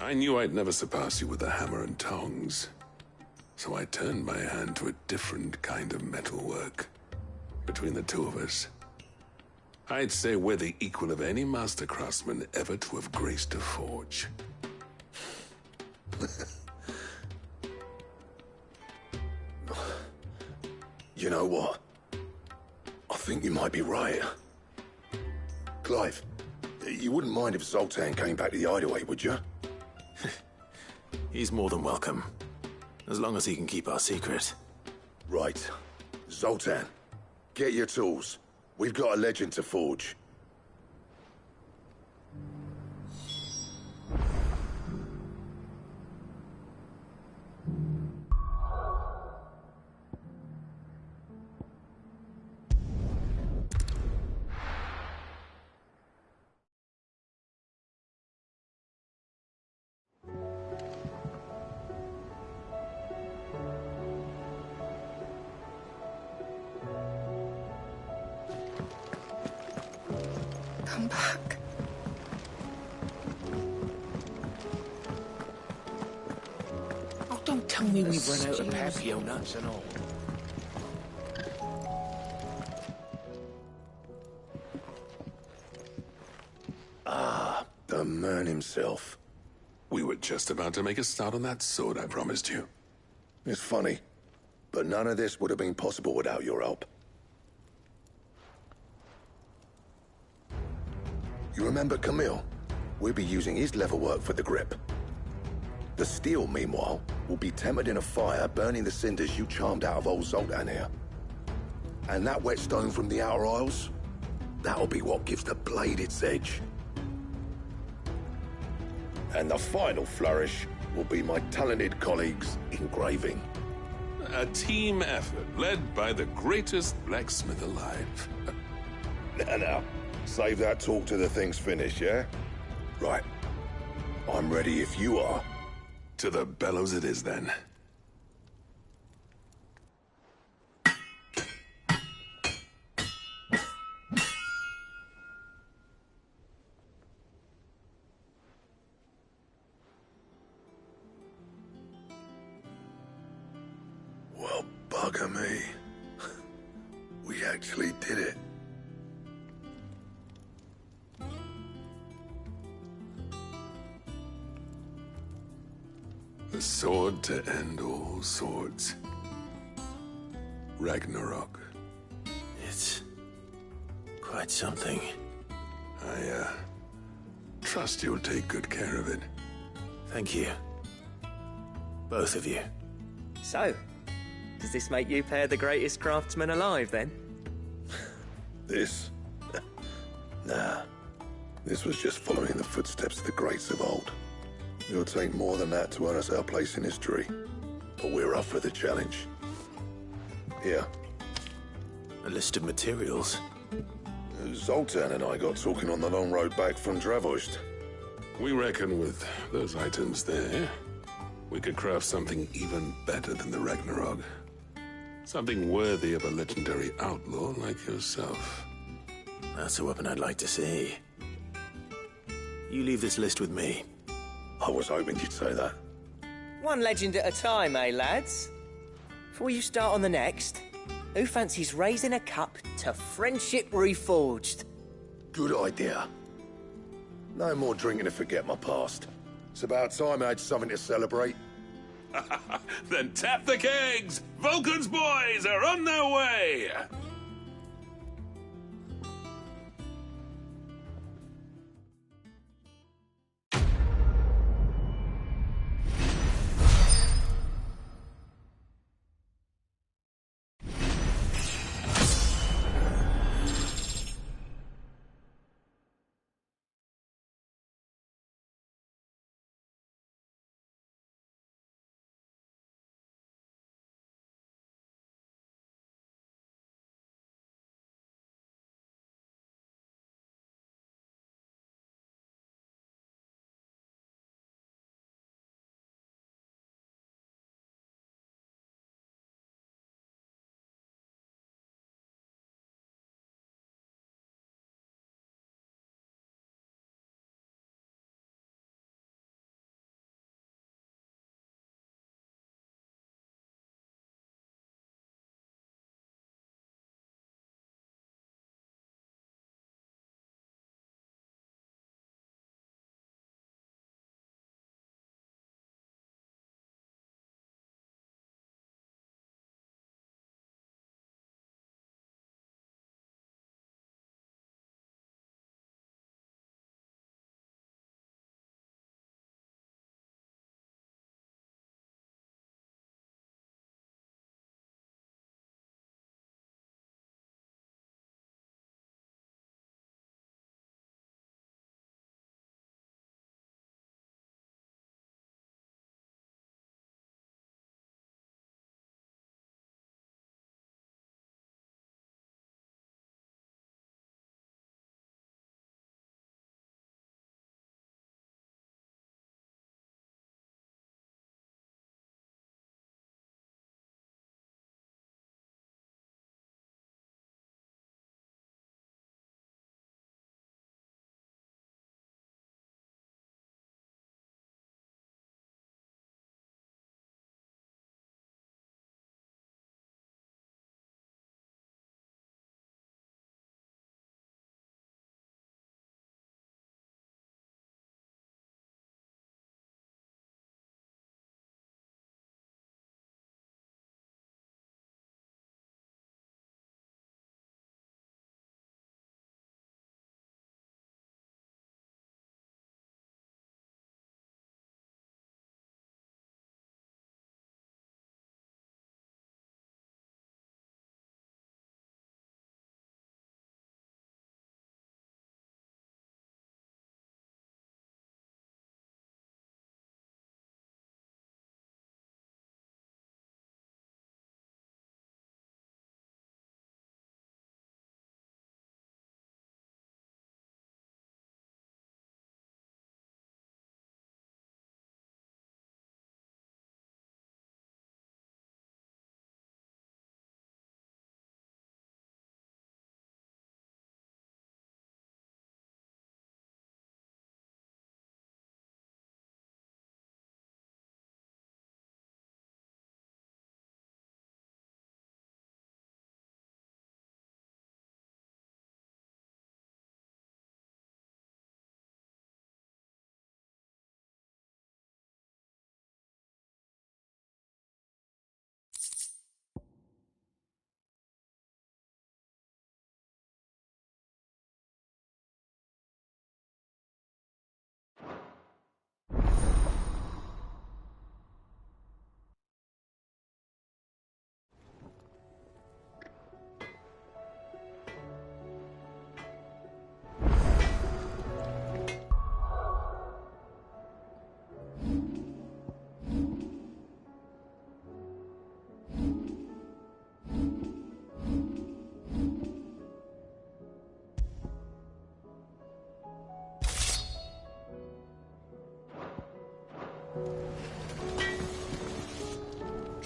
I knew I'd never surpass you with the hammer and tongs. So I turned my hand to a different kind of metalwork. Between the two of us, I'd say we're the equal of any master craftsman ever to have graced a forge. You know what? I think you might be right. Clive, you wouldn't mind if Zoltan came back to the hideaway, would you? He's more than welcome. As long as he can keep our secret. Right. Zoltan, get your tools. We've got a legend to forge. Come back. Oh, don't tell me we've run out of Papio nuts and all. Ah, the man himself. We were just about to make a start on that sword I promised you. It's funny, but none of this would have been possible without your help. You remember Camille? We'll be using his leatherwork for the grip. The steel, meanwhile, will be tempered in a fire, burning the cinders you charmed out of old Zoltan here. And that whetstone from the Outer Isles, that'll be what gives the blade its edge. And the final flourish will be my talented colleagues' engraving. A team effort led by the greatest blacksmith alive. Now, save that talk till the thing's finished, yeah? Right. I'm ready if you are. To the bellows it is, then. Well, bugger me. We actually did it. The sword to end all swords. Ragnarok. It's quite something. I trust you'll take good care of it. Thank you. Both of you. So, does this make you pair the greatest craftsman alive, then? This? Nah. This was just following the footsteps of the greats of old. It'll take more than that to earn us our place in history. But we're up for the challenge. Here. A list of materials. Zoltan and I got talking on the long road back from Dravozd. We reckon with those items there, we could craft something even better than the Ragnarok. Something worthy of a legendary outlaw like yourself. That's a weapon I'd like to see. You leave this list with me. I was hoping you'd say that. One legend at a time, eh, lads? Before you start on the next, who fancies raising a cup to friendship reforged? Good idea. No more drinking to forget my past. It's about time I had something to celebrate. Then tap the kegs! Vulcan's boys are on their way!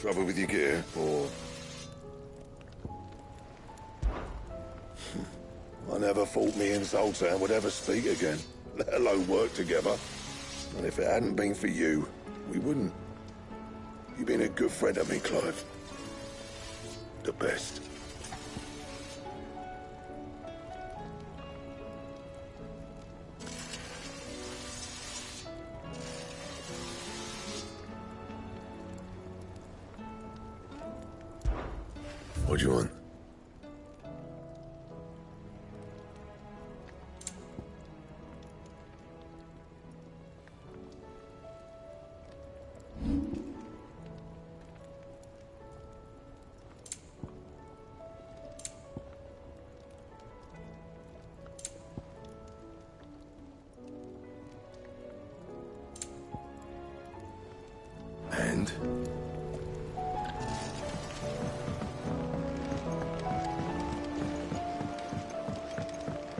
Trouble with your gear, or... I never thought me and Zoltan would ever speak again, let alone work together. And if it hadn't been for you, we wouldn't. You've been a good friend to me, Clive. The best. What do you want? And?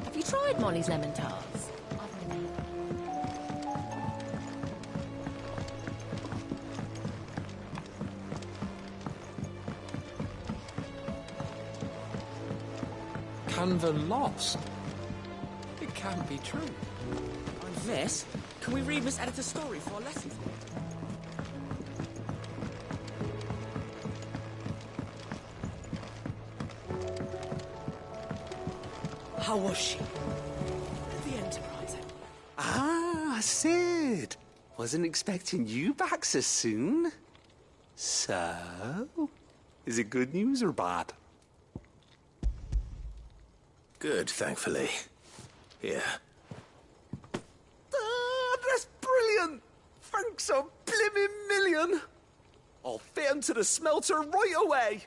Have you tried Molly's lemon tarts? Canva lost? It can't be true. Miss, can we read Miss Editor's story for our lessons? How was she? The Enterprise. Ah, Sid. Wasn't expecting you back so soon. So, is it good news or bad? Good, thankfully. Here. Ah, that's brilliant! Thanks a blimmin' million! I'll fit 'em to the smelter right away!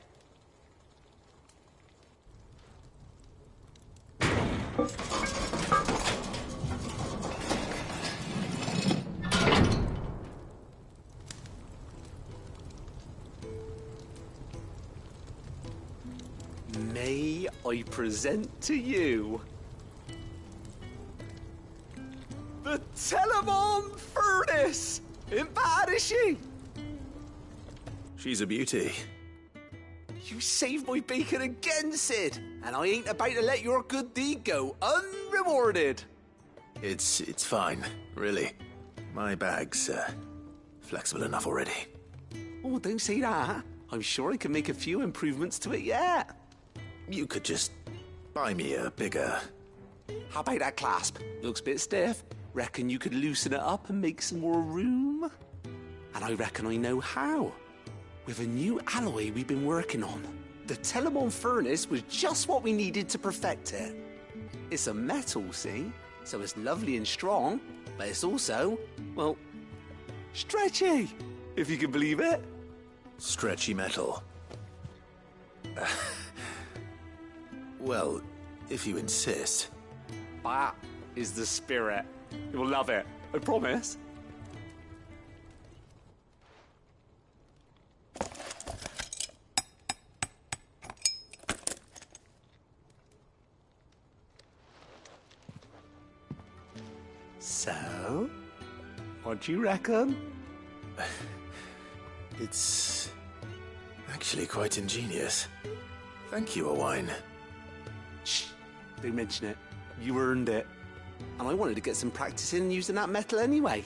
May I present to you the Telemon Furnace! Ain't bad, is she? She's a beauty. You saved my bacon again, Sid, and I ain't about to let your good deed go unrewarded. It's fine, really. My bag's flexible enough already. Oh, don't say that. I'm sure I can make a few improvements to it yet. You could just buy me a bigger... How about that clasp? Looks a bit stiff. Reckon you could loosen it up and make some more room? And I reckon I know how. With a new alloy we've been working on. The Telemon Furnace was just what we needed to perfect it. It's a metal, see? So it's lovely and strong, but it's also, well, stretchy, if you can believe it. Stretchy metal. Well, if you insist. That is the spirit. You'll love it, I promise. So, what do you reckon? It's actually quite ingenious. Thank you, Owain. Shh, don't mention it. You earned it. And I wanted to get some practice in using that metal anyway.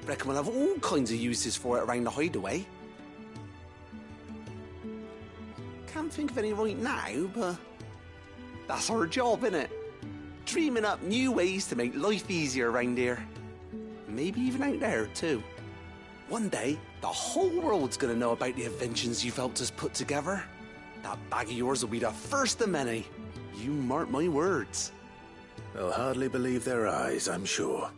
Reckon we'll have all kinds of uses for it around the hideaway. Can't think of any right now, but that's our job, innit? Dreaming up new ways to make life easier around here. Maybe even out there, too. One day, the whole world's gonna know about the inventions you've helped us put together. That bag of yours will be the first of many. You mark my words. They'll hardly believe their eyes, I'm sure.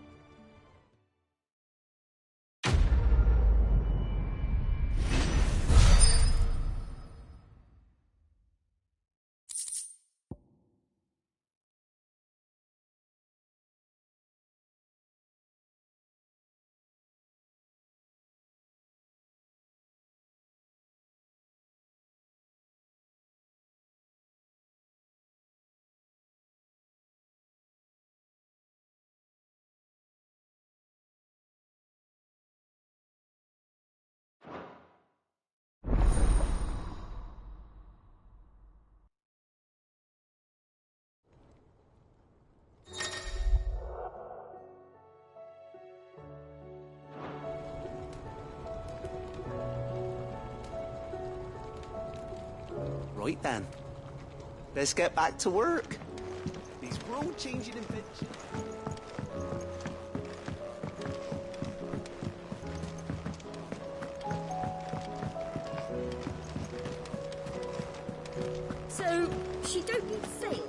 Right then. Let's get back to work. These world-changing inventions. So, she don't need sails?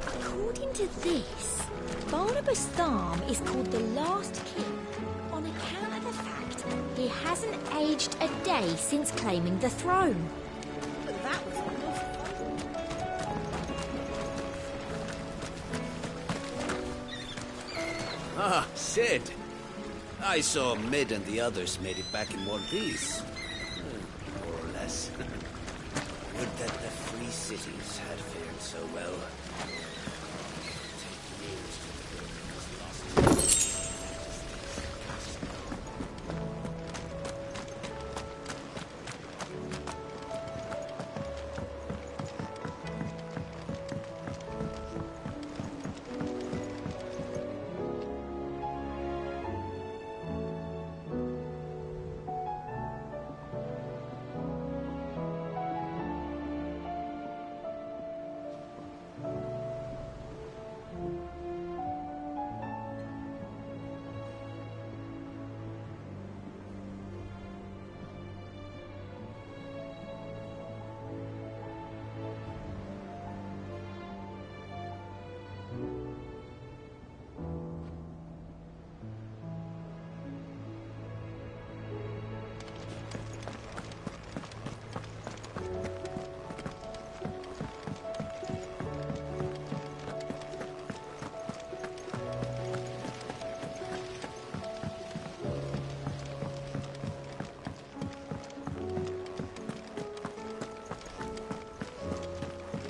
According to this, Barnabas Tharm is called the last king on account of the fact he hasn't aged a day since claiming the throne. But that was almost Ah, Sid. I saw Mid and the others made it back in one piece. More or less. Would that the free cities had fared so well.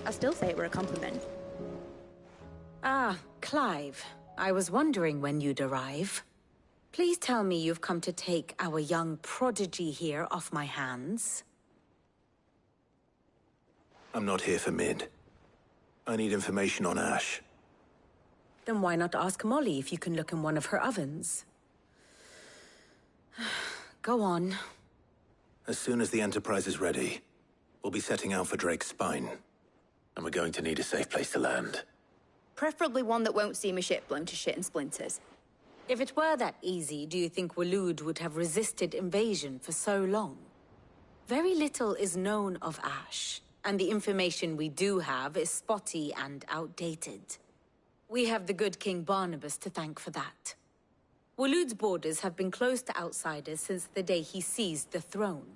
I still say it were a compliment. Ah, Clive. I was wondering when you'd arrive. Please tell me you've come to take our young prodigy here off my hands. I'm not here for Mid. I need information on Ash. Then why not ask Molly if you can look in one of her ovens? Go on. As soon as the Enterprise is ready, we'll be setting out for Drake's Spine. And we're going to need a safe place to land. Preferably one that won't see my ship blown to shit and splinters. If it were that easy, do you think Waloed would have resisted invasion for so long? Very little is known of Ash, and the information we do have is spotty and outdated. We have the good King Barnabas to thank for that. Waloed's borders have been closed to outsiders since the day he seized the throne.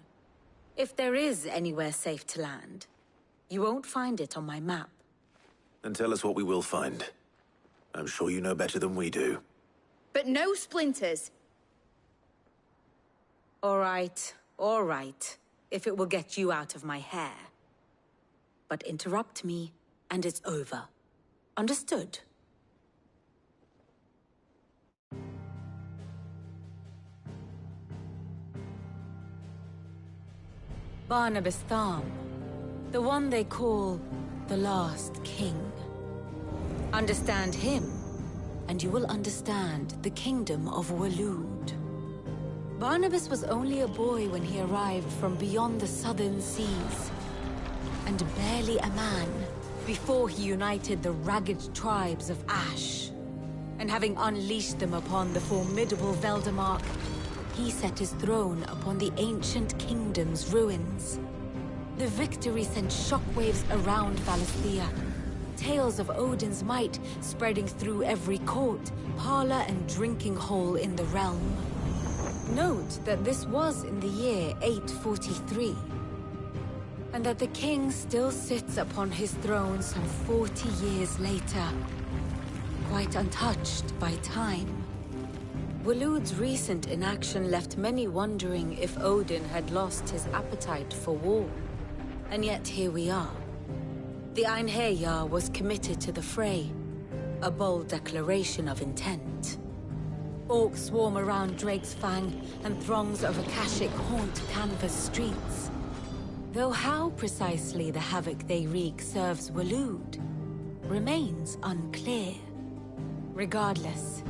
If there is anywhere safe to land, you won't find it on my map. Then tell us what we will find. I'm sure you know better than we do. But no splinters! All right, if it will get you out of my hair. But interrupt me, and it's over. Understood? Barnabas Tharm. The one they call the last king. Understand him, and you will understand the kingdom of Waloed. Barnabas was only a boy when he arrived from beyond the southern seas, and barely a man before he united the ragged tribes of Ash. And having unleashed them upon the formidable Veldamark, he set his throne upon the ancient kingdom's ruins. The victory sent shockwaves around Valisthea. Tales of Odin's might spreading through every court, parlor, and drinking hole in the realm. Note that this was in the year 843, and that the king still sits upon his throne some 40 years later, quite untouched by time. Waloed's recent inaction left many wondering if Odin had lost his appetite for war. And yet here we are. The Einherjar was committed to the fray, a bold declaration of intent. Orcs swarm around Drake's Fang, and throngs of Akashic haunt Canvas streets. Though how precisely the havoc they wreak serves Waloed remains unclear. Regardless,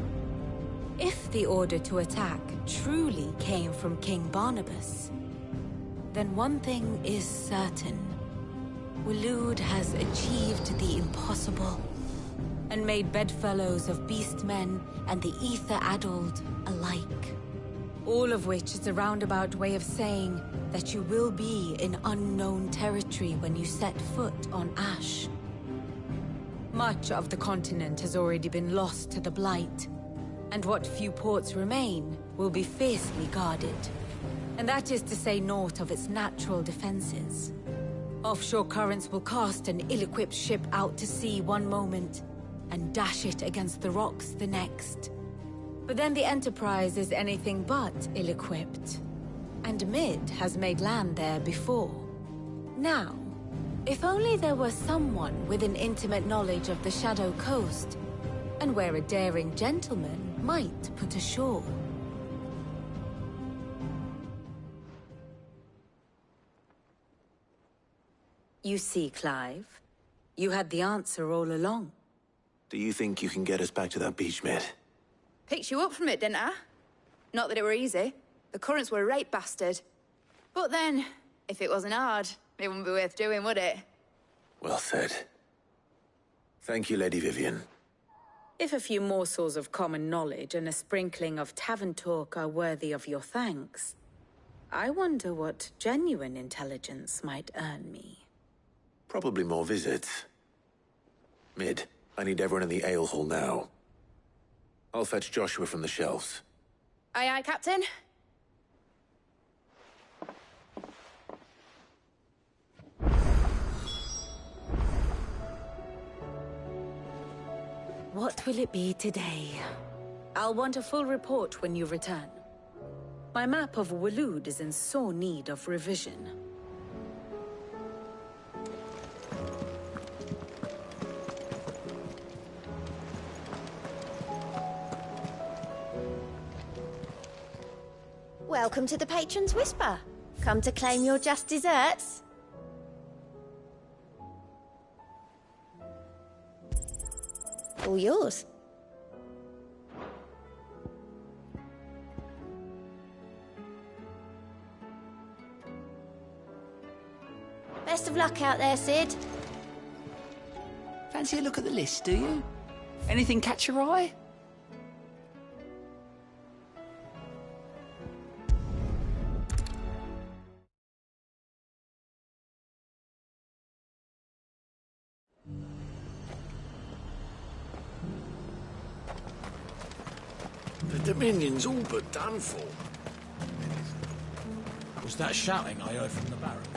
If the order to attack truly came from King Barnabas, then one thing is certain. Waloed has achieved the impossible, and made bedfellows of beastmen and the ether-addled alike. All of which is a roundabout way of saying that you will be in unknown territory when you set foot on Ash. Much of the continent has already been lost to the Blight, and what few ports remain will be fiercely guarded. And that is to say naught of its natural defenses. Offshore currents will cast an ill-equipped ship out to sea one moment, and dash it against the rocks the next. But then the Enterprise is anything but ill-equipped. And Mid has made land there before. Now, if only there were someone with an intimate knowledge of the Shadow Coast, and where a daring gentleman might put ashore. You see, Clive, you had the answer all along. Do you think you can get us back to that beach, Mid? Picked you up from it, didn't I? Not that it were easy. The currents were a right bastard. But then, if it wasn't hard, it wouldn't be worth doing, would it? Well said. Thank you, Lady Vivian. If a few morsels of common knowledge and a sprinkling of tavern talk are worthy of your thanks, I wonder what genuine intelligence might earn me. Probably more visits. Mid, I need everyone in the ale hall now. I'll fetch Joshua from the shelves. Aye, aye, Captain. What will it be today? I'll want a full report when you return. My map of Waloed is in sore need of revision. Welcome to the Patron's Whisper. Come to claim your just desserts? All yours. Best of luck out there, Sid. Fancy a look at the list, do you? Anything catch your eye? The Dominion's all but done for. Was that shouting I heard from the barracks?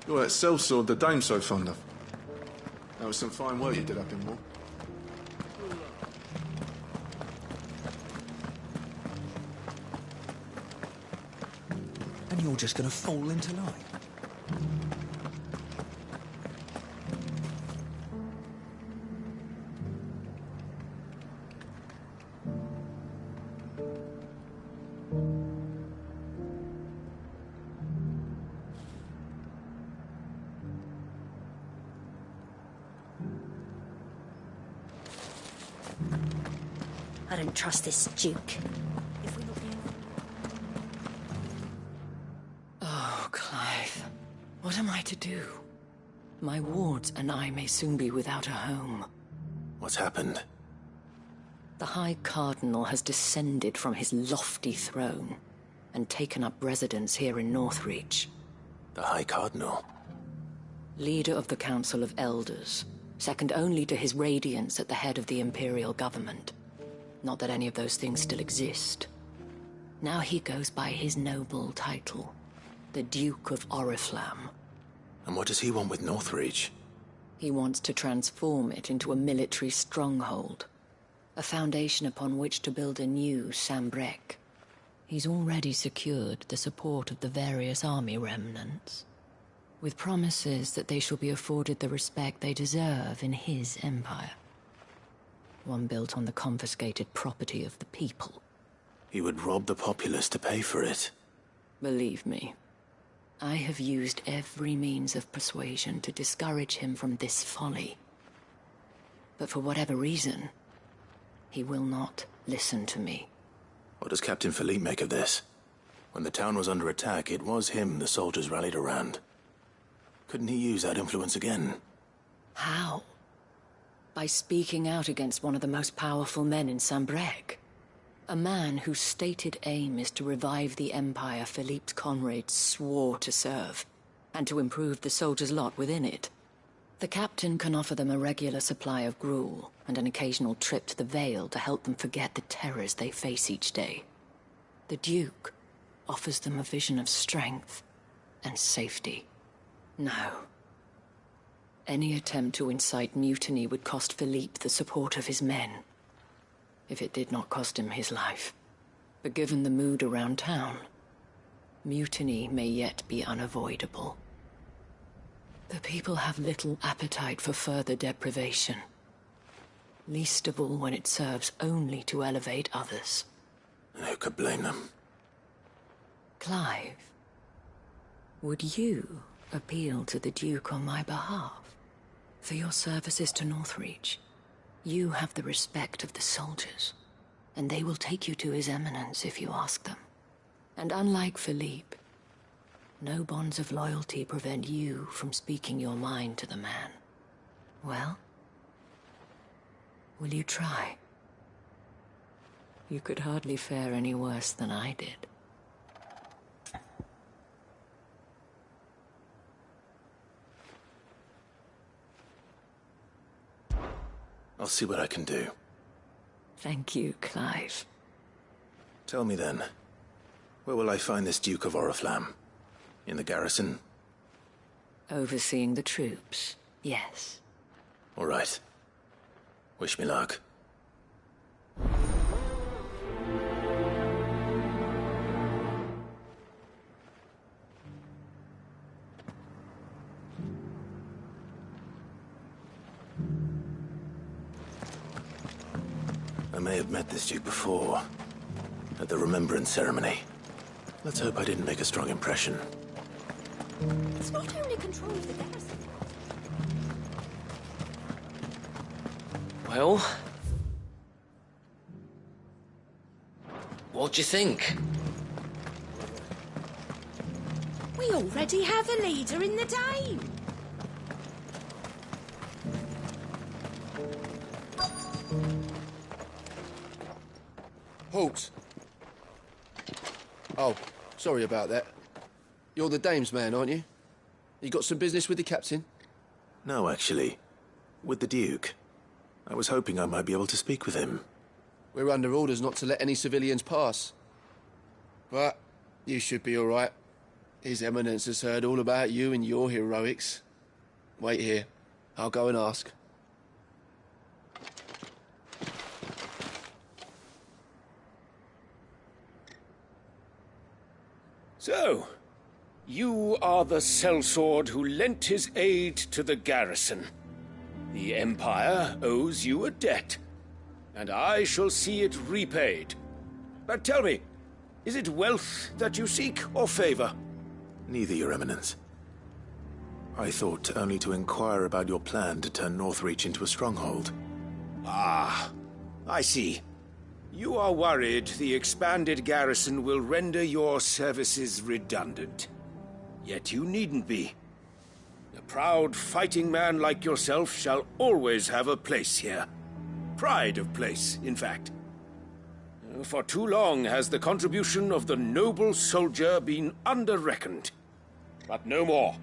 You're that sellsword the dame's so fond of. That was some fine work you did up in War. And you're just gonna fall into line? I don't trust this Duke. Oh, Clive. What am I to do? My wards and I may soon be without a home. What's happened? The High Cardinal has descended from his lofty throne and taken up residence here in Northreach. The High Cardinal? Leader of the Council of Elders, second only to his Radiance at the head of the Imperial government. Not that any of those things still exist. Now he goes by his noble title, the Duke of Oriflamme. And what does he want with Northreach? He wants to transform it into a military stronghold, a foundation upon which to build a new Sambrec. He's already secured the support of the various army remnants, with promises that they shall be afforded the respect they deserve in his empire. One built on the confiscated property of the people. He would rob the populace to pay for it. Believe me, I have used every means of persuasion to discourage him from this folly. But for whatever reason, He will not listen to me. What does Captain Philippe make of this? When the town was under attack, it was him the soldiers rallied around. Couldn't he use that influence again? How? By speaking out against one of the most powerful men in Sambrec. A man whose stated aim is to revive the Empire Philippe's comrades swore to serve, and to improve the soldiers' lot within it. The captain can offer them a regular supply of gruel, and an occasional trip to the Vale to help them forget the terrors they face each day. The Duke offers them a vision of strength and safety. No. Any attempt to incite mutiny would cost Philippe the support of his men, if it did not cost him his life. But given the mood around town, mutiny may yet be unavoidable. The people have little appetite for further deprivation, least of all when it serves only to elevate others. And who could blame them? Clive, would you appeal to the Duke on my behalf? For your services to Northreach, you have the respect of the soldiers, and they will take you to His Eminence if you ask them. And unlike Philippe, no bonds of loyalty prevent you from speaking your mind to the man. Well, will you try? You could hardly fare any worse than I did. I'll see what I can do. Thank you, Clive. Tell me then, where will I find this Duke of Oriflamme? In the garrison? Overseeing the troops, yes. All right. Wish me luck. I may have met this Duke before, at the Remembrance Ceremony. Let's hope I didn't make a strong impression. It's not only control of the garrison. Well? What do you think? We already have a leader in the Dame. Halt! Oh, sorry about that. You're the Dame's man, aren't you? You got some business with the captain? No, actually. With the Duke. I was hoping I might be able to speak with him. We're under orders not to let any civilians pass. But you should be all right. His Eminence has heard all about you and your heroics. Wait here. I'll go and ask. So, you are the sellsword who lent his aid to the garrison. The Empire owes you a debt, and I shall see it repaid. But tell me, is it wealth that you seek, or favor? Neither, Your Eminence. I thought only to inquire about your plan to turn Northreach into a stronghold. Ah, I see. You are worried the expanded garrison will render your services redundant. Yet you needn't be. A proud fighting man like yourself shall always have a place here. Pride of place, in fact. For too long has the contribution of the noble soldier been under-reckoned. But no more.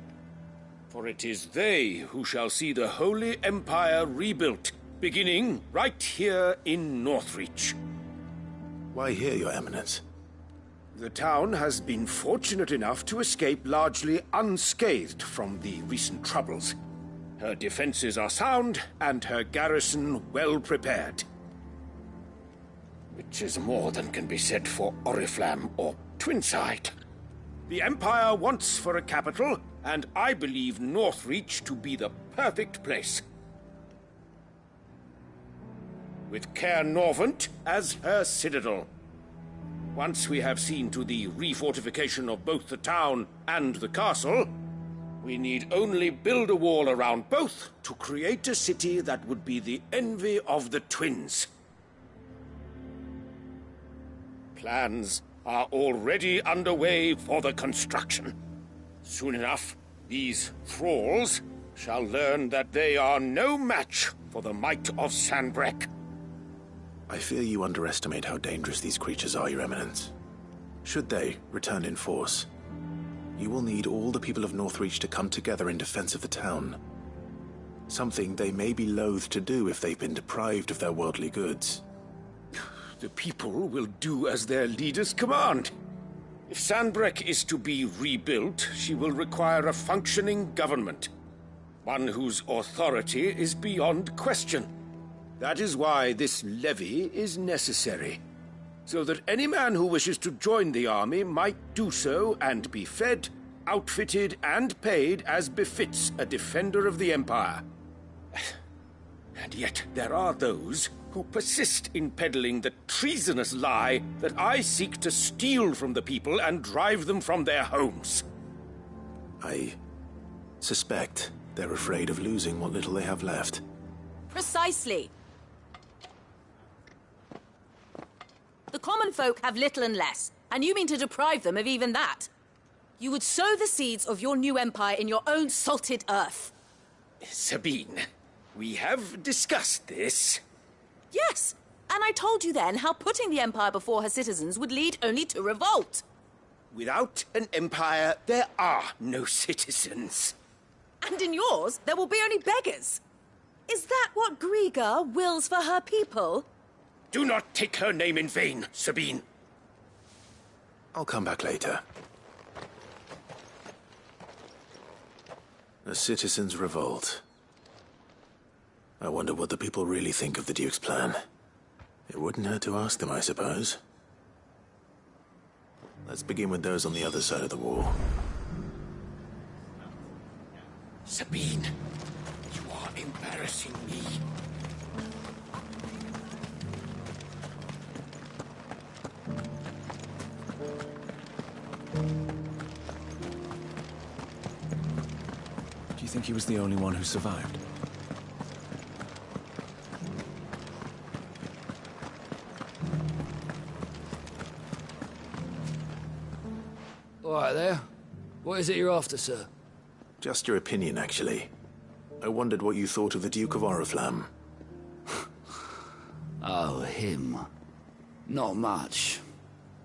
For it is they who shall see the Holy Empire rebuilt, beginning right here in Northreach. Why here, Your Eminence? The town has been fortunate enough to escape largely unscathed from the recent troubles. Her defenses are sound, and her garrison well prepared. Which is more than can be said for Oriflamme or Twinside. The Empire wants for a capital, and I believe Northreach to be the perfect place. With Caer Norvent as her citadel. Once we have seen to the refortification of both the town and the castle, we need only build a wall around both to create a city that would be the envy of the twins. Plans are already underway for the construction. Soon enough, these thralls shall learn that they are no match for the might of Sanbreque. I fear you underestimate how dangerous these creatures are, Your Eminence. Should they return in force, you will need all the people of Northreach to come together in defense of the town. Something they may be loath to do if they've been deprived of their worldly goods. The people will do as their leaders command. If Sanbreque is to be rebuilt, she will require a functioning government. One whose authority is beyond question. That is why this levy is necessary. So that any man who wishes to join the army might do so and be fed, outfitted, and paid as befits a defender of the Empire. And yet there are those who persist in peddling the treasonous lie that I seek to steal from the people and drive them from their homes. I suspect they're afraid of losing what little they have left. Precisely. The common folk have little and less, and you mean to deprive them of even that. You would sow the seeds of your new empire in your own salted earth. Sabine, we have discussed this. Yes, and I told you then how putting the empire before her citizens would lead only to revolt. Without an empire, there are no citizens. And in yours, there will be only beggars. Is that what Griga wills for her people? Do not take her name in vain, Sabine. I'll come back later. A citizens' revolt. I wonder what the people really think of the Duke's plan. It wouldn't hurt to ask them, I suppose. Let's begin with those on the other side of the wall. Sabine, you are embarrassing me. Do you think he was the only one who survived? All right there. What is it you're after, sir? Just your opinion, actually. I wondered what you thought of the Duke of Oriflamme. Oh, him. Not much.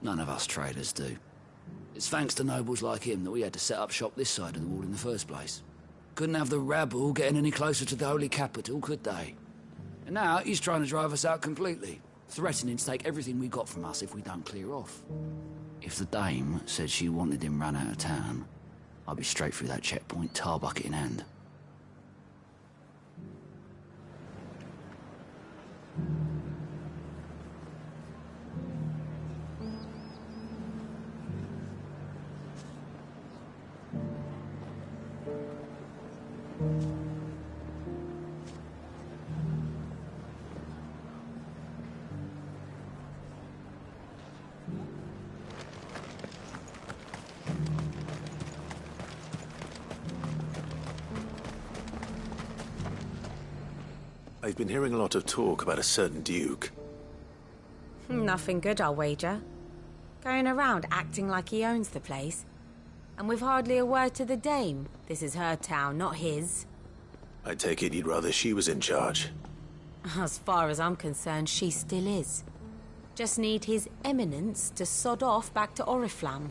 None of us traders do. It's thanks to nobles like him that we had to set up shop this side of the wall in the first place. Couldn't have the rabble getting any closer to the holy capital, could they? And now he's trying to drive us out completely, threatening to take everything we got from us if we don't clear off. If the dame said she wanted him run out of town, I'd be straight through that checkpoint, tar bucket in hand. I've been hearing a lot of talk about a certain Duke. Nothing good, I'll wager. Going around acting like he owns the place. And with hardly a word to the dame. This is her town, not his. I take it you'd rather she was in charge. As far as I'm concerned, she still is. Just need his eminence to sod off back to Oriflamme.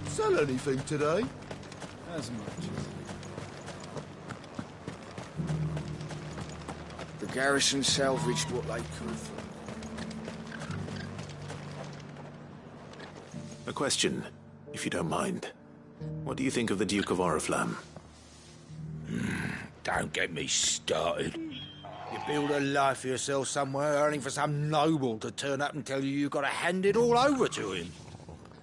Sell anything today? As much. The garrison salvaged what they could. A question, if you don't mind. What do you think of the Duke of Oriflamme? Don't get me started. You build a life for yourself somewhere, earning for some noble to turn up and tell you you've got to hand it all over to him.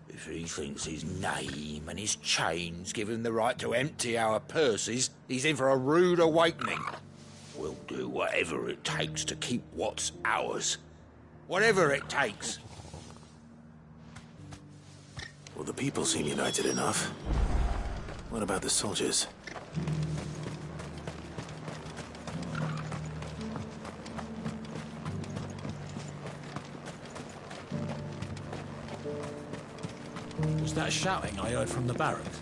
If he thinks his name and his chains give him the right to empty our purses, he's in for a rude awakening. We'll do whatever it takes to keep what's ours. Whatever it takes. Well, the people seem united enough. What about the soldiers? Was that shouting I heard from the barracks?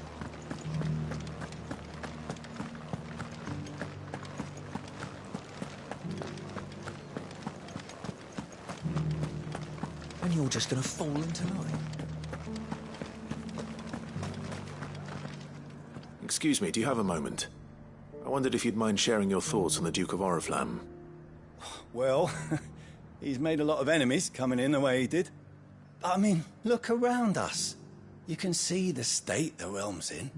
And you're just gonna fall into line. Excuse me, do you have a moment? I wondered if you'd mind sharing your thoughts on the Duke of Oriflamme. Well, he's made a lot of enemies coming in the way he did. But I mean, look around us. You can see the state the realm's in.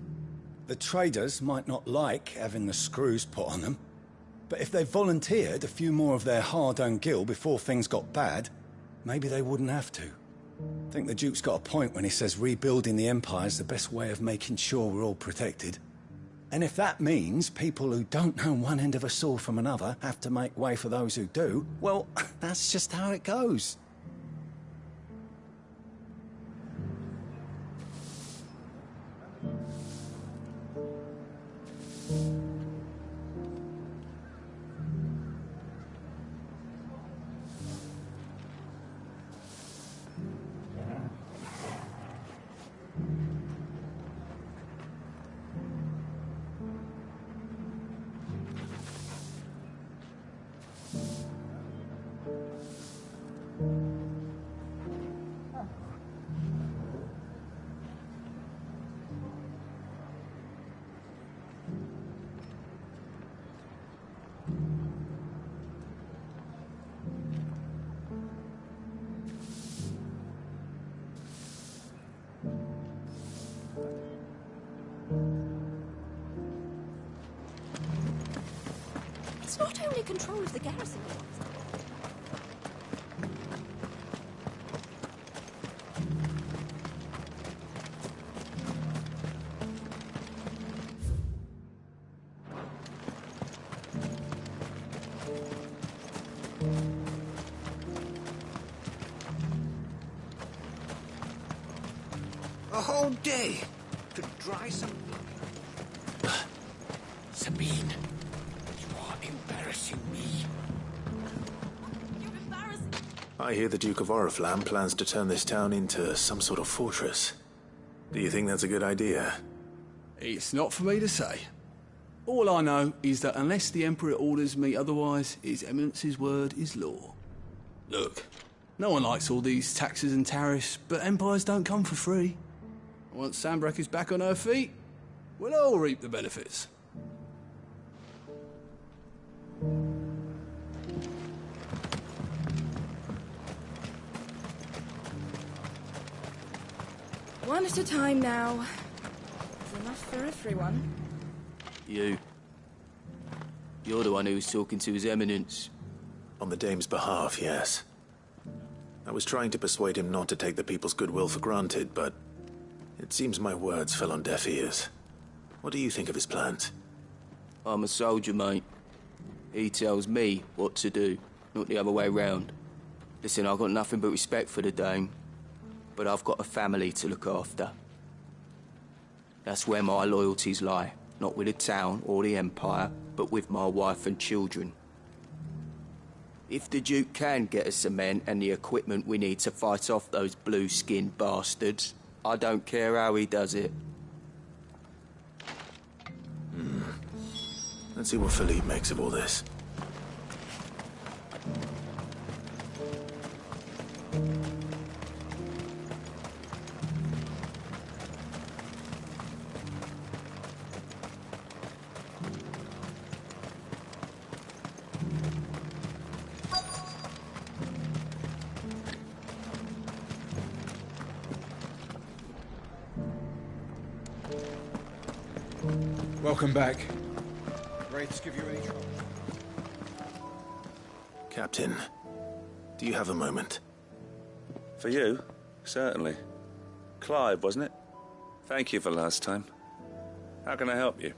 The traders might not like having the screws put on them, but if they volunteered a few more of their hard-earned gil before things got bad, maybe they wouldn't have to. I think the Duke's got a point when he says rebuilding the Empire's the best way of making sure we're all protected. And if that means people who don't know one end of a sword from another have to make way for those who do, well, that's just how it goes. It's not only control of the garrison he wants. A whole day to dry some... Sabine, you are embarrassing me. You're embarrassing. I hear the Duke of Oriflamme plans to turn this town into some sort of fortress. Do you think that's a good idea? It's not for me to say. All I know is that unless the Emperor orders me otherwise, His Eminence's word is law. Look, no one likes all these taxes and tariffs, but empires don't come for free. Once Sandbreck is back on her feet, we'll all reap the benefits. One at a time now. There's enough for everyone. You're the one who was talking to His Eminence. On the Dame's behalf, yes. I was trying to persuade him not to take the people's goodwill for granted, but it seems my words fell on deaf ears. What do you think of his plans? I'm a soldier, mate. He tells me what to do, not the other way round. Listen, I've got nothing but respect for the Dame, but I've got a family to look after. That's where my loyalties lie, not with the town or the Empire, but with my wife and children. If the Duke can get us the men and the equipment we need to fight off those blue-skinned bastards, I don't care how he does it. Let's see what Philippe makes of all this. Welcome back. Wraiths give you any trouble? Captain, do you have a moment? For you? Certainly. Clive, wasn't it? Thank you for last time. How can I help you?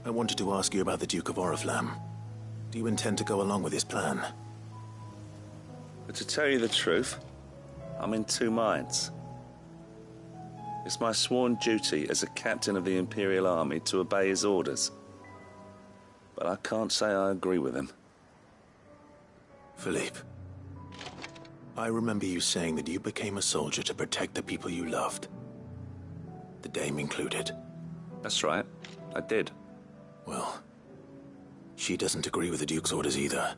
I wanted to ask you about the Duke of Oriflamme. Do you intend to go along with his plan? But to tell you the truth, I'm in two minds. It's my sworn duty as a captain of the Imperial Army to obey his orders. But I can't say I agree with him. Philippe, I remember you saying that you became a soldier to protect the people you loved. The Dame included. That's right, I did. Well, she doesn't agree with the Duke's orders either.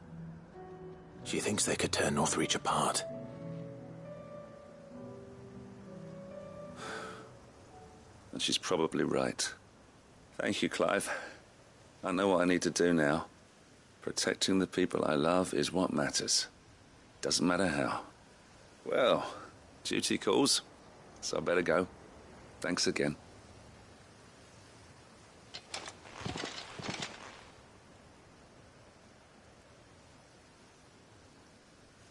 She thinks they could tear Northreach apart. And she's probably right. Thank you, Clive. I know what I need to do now. Protecting the people I love is what matters. Doesn't matter how. Well, duty calls, so I better go. Thanks again.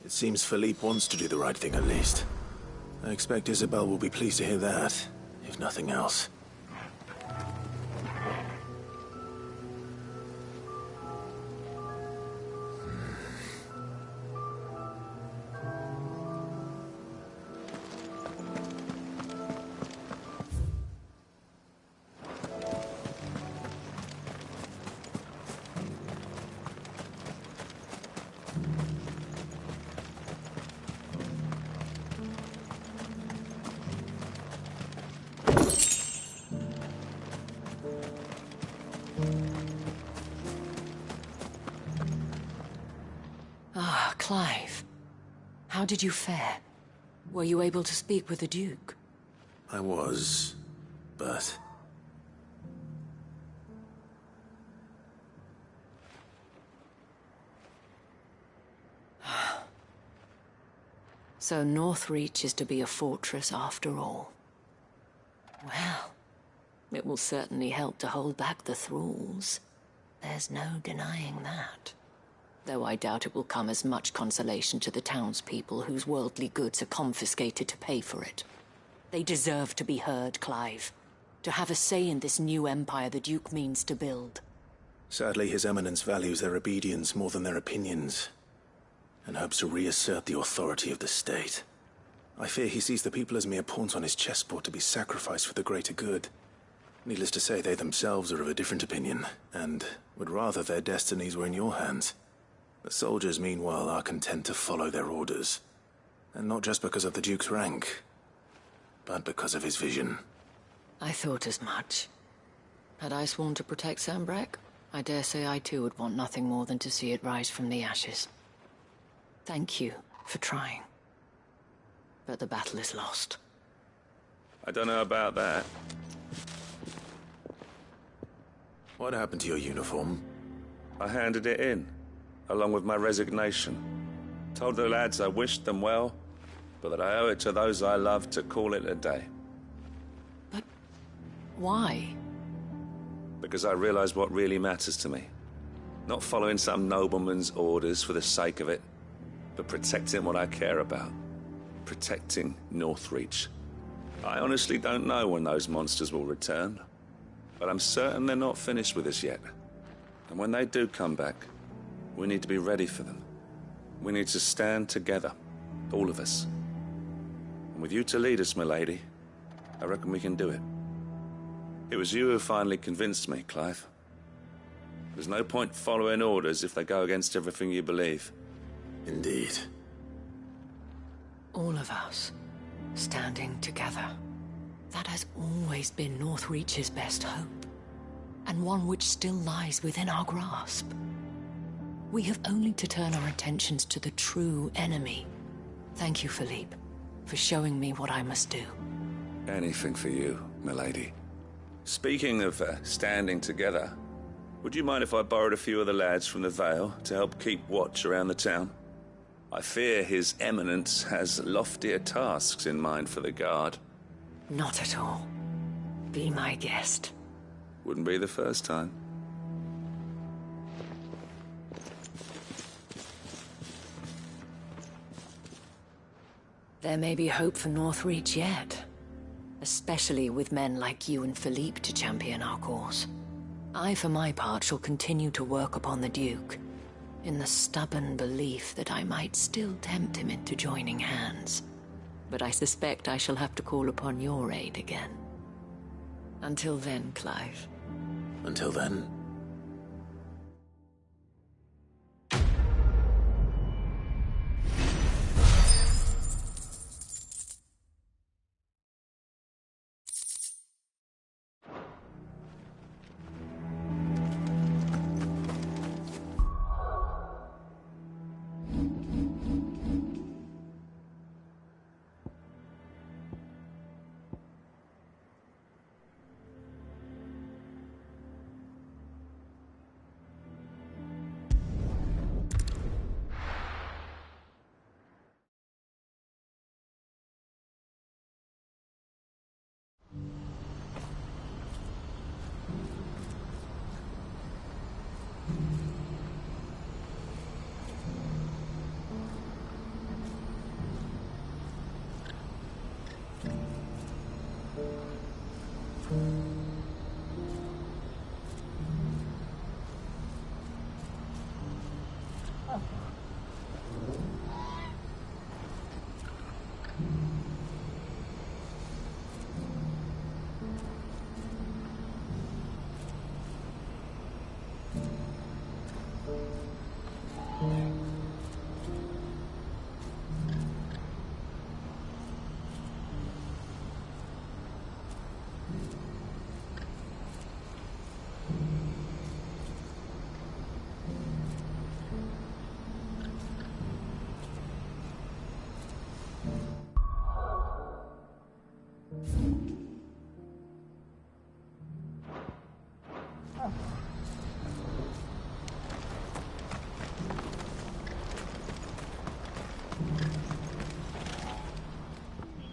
It seems Philippe wants to do the right thing at least. I expect Isabel will be pleased to hear that, if nothing else. Ah, Clive. How did you fare? Were you able to speak with the Duke? I was, but... So Northreach is to be a fortress after all. Well, it will certainly help to hold back the thralls. There's no denying that. Though I doubt it will come as much consolation to the townspeople whose worldly goods are confiscated to pay for it. They deserve to be heard, Clive. To have a say in this new empire the Duke means to build. Sadly, His Eminence values their obedience more than their opinions, and hopes to reassert the authority of the state. I fear he sees the people as mere pawns on his chessboard to be sacrificed for the greater good. Needless to say, they themselves are of a different opinion, and would rather their destinies were in your hands. The soldiers, meanwhile, are content to follow their orders. And not just because of the Duke's rank, but because of his vision. I thought as much. Had I sworn to protect Sambrek, I dare say I too would want nothing more than to see it rise from the ashes. Thank you for trying. But the battle is lost. I don't know about that. What happened to your uniform? I handed it in, along with my resignation. Told the lads I wished them well, but that I owe it to those I love to call it a day. But why? Because I realized what really matters to me. Not following some nobleman's orders for the sake of it, but protecting what I care about. Protecting Northreach. I honestly don't know when those monsters will return, but I'm certain they're not finished with us yet. And when they do come back, we need to be ready for them. We need to stand together, all of us. And with you to lead us, milady, I reckon we can do it. It was you who finally convinced me, Clive. There's no point following orders if they go against everything you believe. Indeed. All of us, standing together. That has always been Northreach's best hope, and one which still lies within our grasp. We have only to turn our attentions to the true enemy. Thank you, Philippe, for showing me what I must do. Anything for you, milady. Speaking of standing together, would you mind if I borrowed a few of the lads from the Vale to help keep watch around the town? I fear His Eminence has loftier tasks in mind for the guard. Not at all. Be my guest. Wouldn't be the first time. There may be hope for Northreach yet. Especially with men like you and Philippe to champion our cause. I, for my part, shall continue to work upon the Duke, in the stubborn belief that I might still tempt him into joining hands. But I suspect I shall have to call upon your aid again. Until then, Clive. Until then.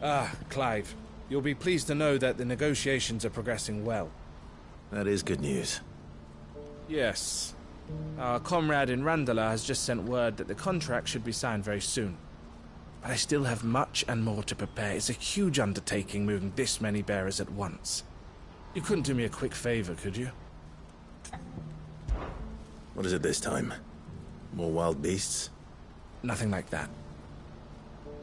Ah, Clive. You'll be pleased to know that the negotiations are progressing well. That is good news. Yes. Our comrade in Randala has just sent word that the contract should be signed very soon. But I still have much and more to prepare. It's a huge undertaking moving this many bearers at once. You couldn't do me a quick favor, could you? What is it this time? More wild beasts? Nothing like that.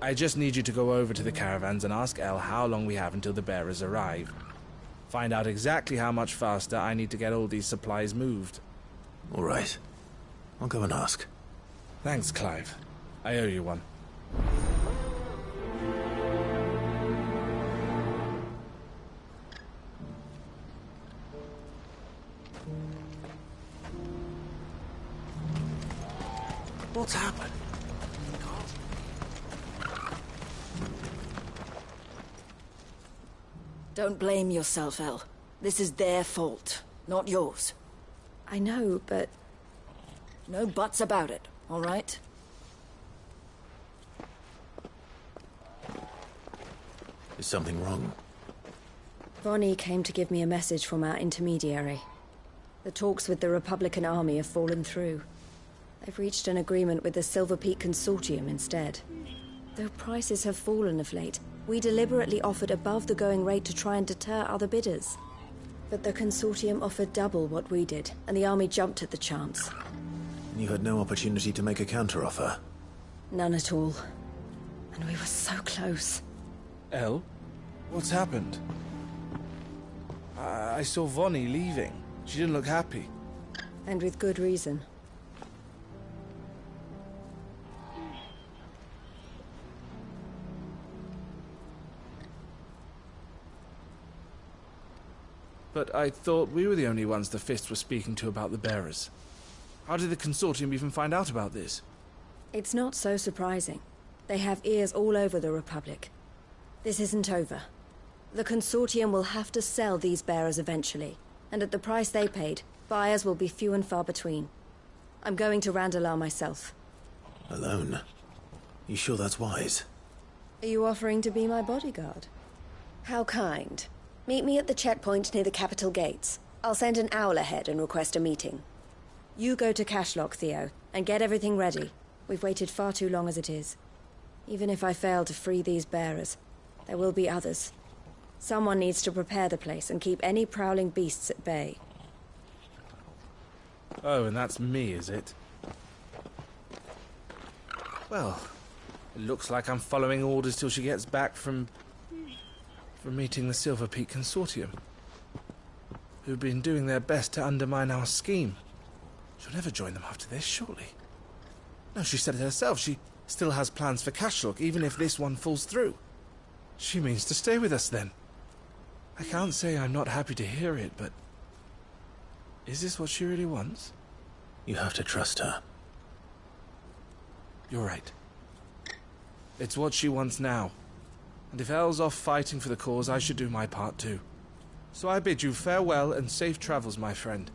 I just need you to go over to the caravans and ask El how long we have until the bearers arrive. Find out exactly how much faster I need to get all these supplies moved. All right. I'll go and ask. Thanks, Clive. I owe you one. What's happened? Don't blame yourself, El. This is their fault, not yours. I know, but... No buts about it, all right? Is something wrong? Vonnie came to give me a message from our intermediary. The talks with the Republican army have fallen through. They've reached an agreement with the Silver Peak Consortium instead. Though prices have fallen of late, we deliberately offered above the going rate to try and deter other bidders. But the Consortium offered double what we did, and the army jumped at the chance. And you had no opportunity to make a counteroffer? None at all. And we were so close. El? What's happened? I saw Vonnie leaving. She didn't look happy. And with good reason. But I thought we were the only ones the Fist were speaking to about the bearers. How did the Consortium even find out about this? It's not so surprising. They have ears all over the Republic. This isn't over. The Consortium will have to sell these bearers eventually, and at the price they paid, buyers will be few and far between. I'm going to Randalar myself. Alone? You sure that's wise? Are you offering to be my bodyguard? How kind. Meet me at the checkpoint near the capital gates. I'll send an owl ahead and request a meeting. You go to Cashlock, Theo, and get everything ready. We've waited far too long as it is. Even if I fail to free these bearers, there will be others. Someone needs to prepare the place and keep any prowling beasts at bay. Oh, and that's me, is it? Well, it looks like I'm following orders till she gets back from meeting the Silver Peak Consortium, who've been doing their best to undermine our scheme. She'll never join them after this, surely. No, she said it herself. She still has plans for Cashlock, even if this one falls through. She means to stay with us, then. I can't say I'm not happy to hear it, but... is this what she really wants? You have to trust her. You're right. It's what she wants now. And if Elle's off fighting for the cause, I should do my part too. So I bid you farewell and safe travels, my friend.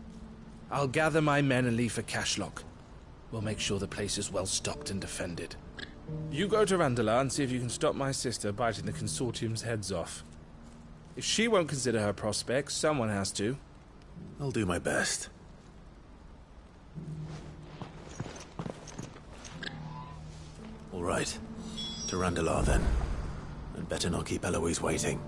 I'll gather my men and leave for Cashlock. We'll make sure the place is well stocked and defended. You go to Randala and see if you can stop my sister biting the Consortium's heads off. If she won't consider her prospects, someone has to. I'll do my best. All right. To Randala, then. And better not keep Eloise waiting.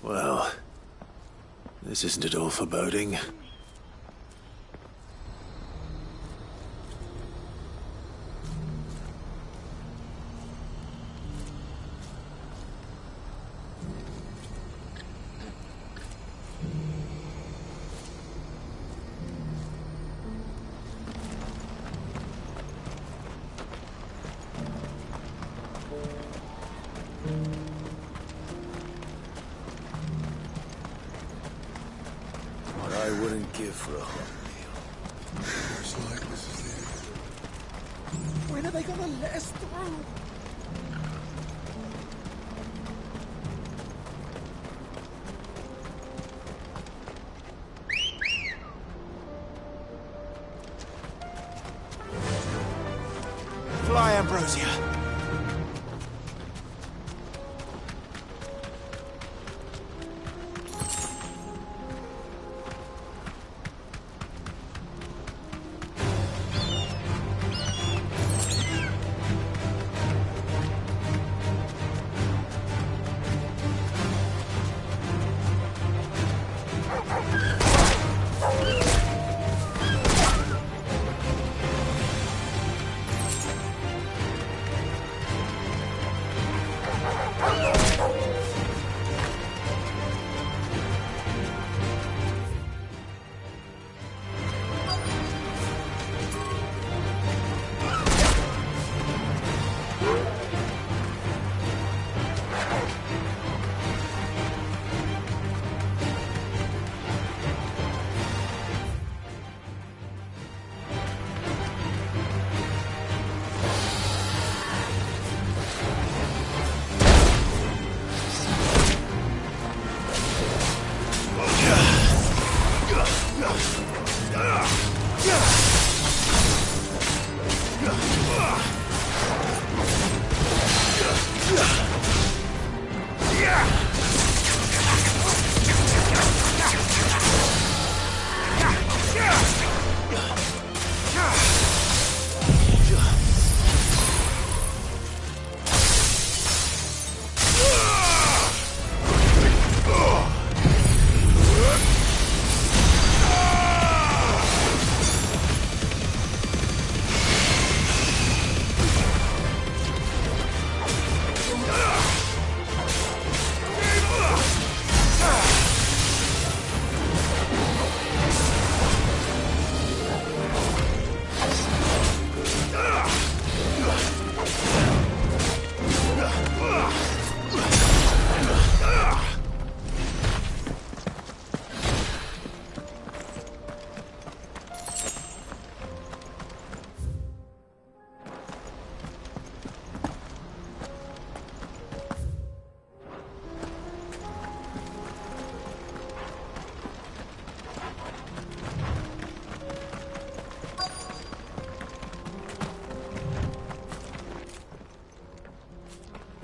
Well, this isn't at all foreboding. I wouldn't give for a hot meal. Looks like this is the end. When are they gonna let us through? Fly, Ambrosia!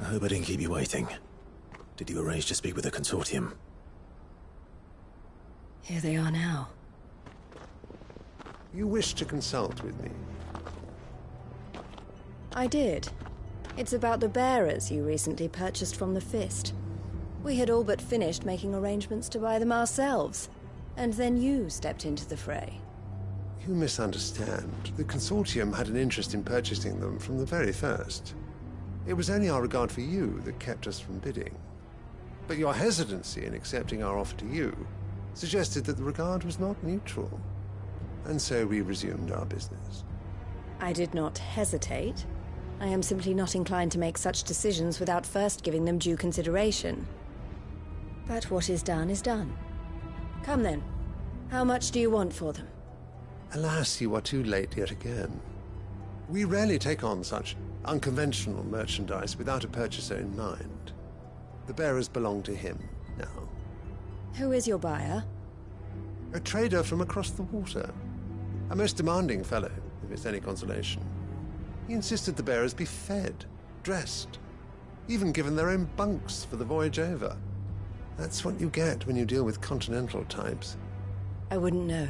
I hope I didn't keep you waiting. Did you arrange to speak with the consortium? Here they are now. You wish to consult with me? I did. It's about the bearers you recently purchased from the Fist. We had all but finished making arrangements to buy them ourselves, and then you stepped into the fray. You misunderstand. The consortium had an interest in purchasing them from the very first. It was only our regard for you that kept us from bidding. But your hesitancy in accepting our offer to you suggested that the regard was not mutual. And so we resumed our business. I did not hesitate. I am simply not inclined to make such decisions without first giving them due consideration. But what is done is done. Come then. How much do you want for them? Alas, you are too late yet again. We rarely take on such unconventional merchandise without a purchaser in mind. The bearers belong to him now. Who is your buyer? A trader from across the water. A most demanding fellow, if it's any consolation. He insisted the bearers be fed, dressed, even given their own bunks for the voyage over. That's what you get when you deal with continental types. I wouldn't know.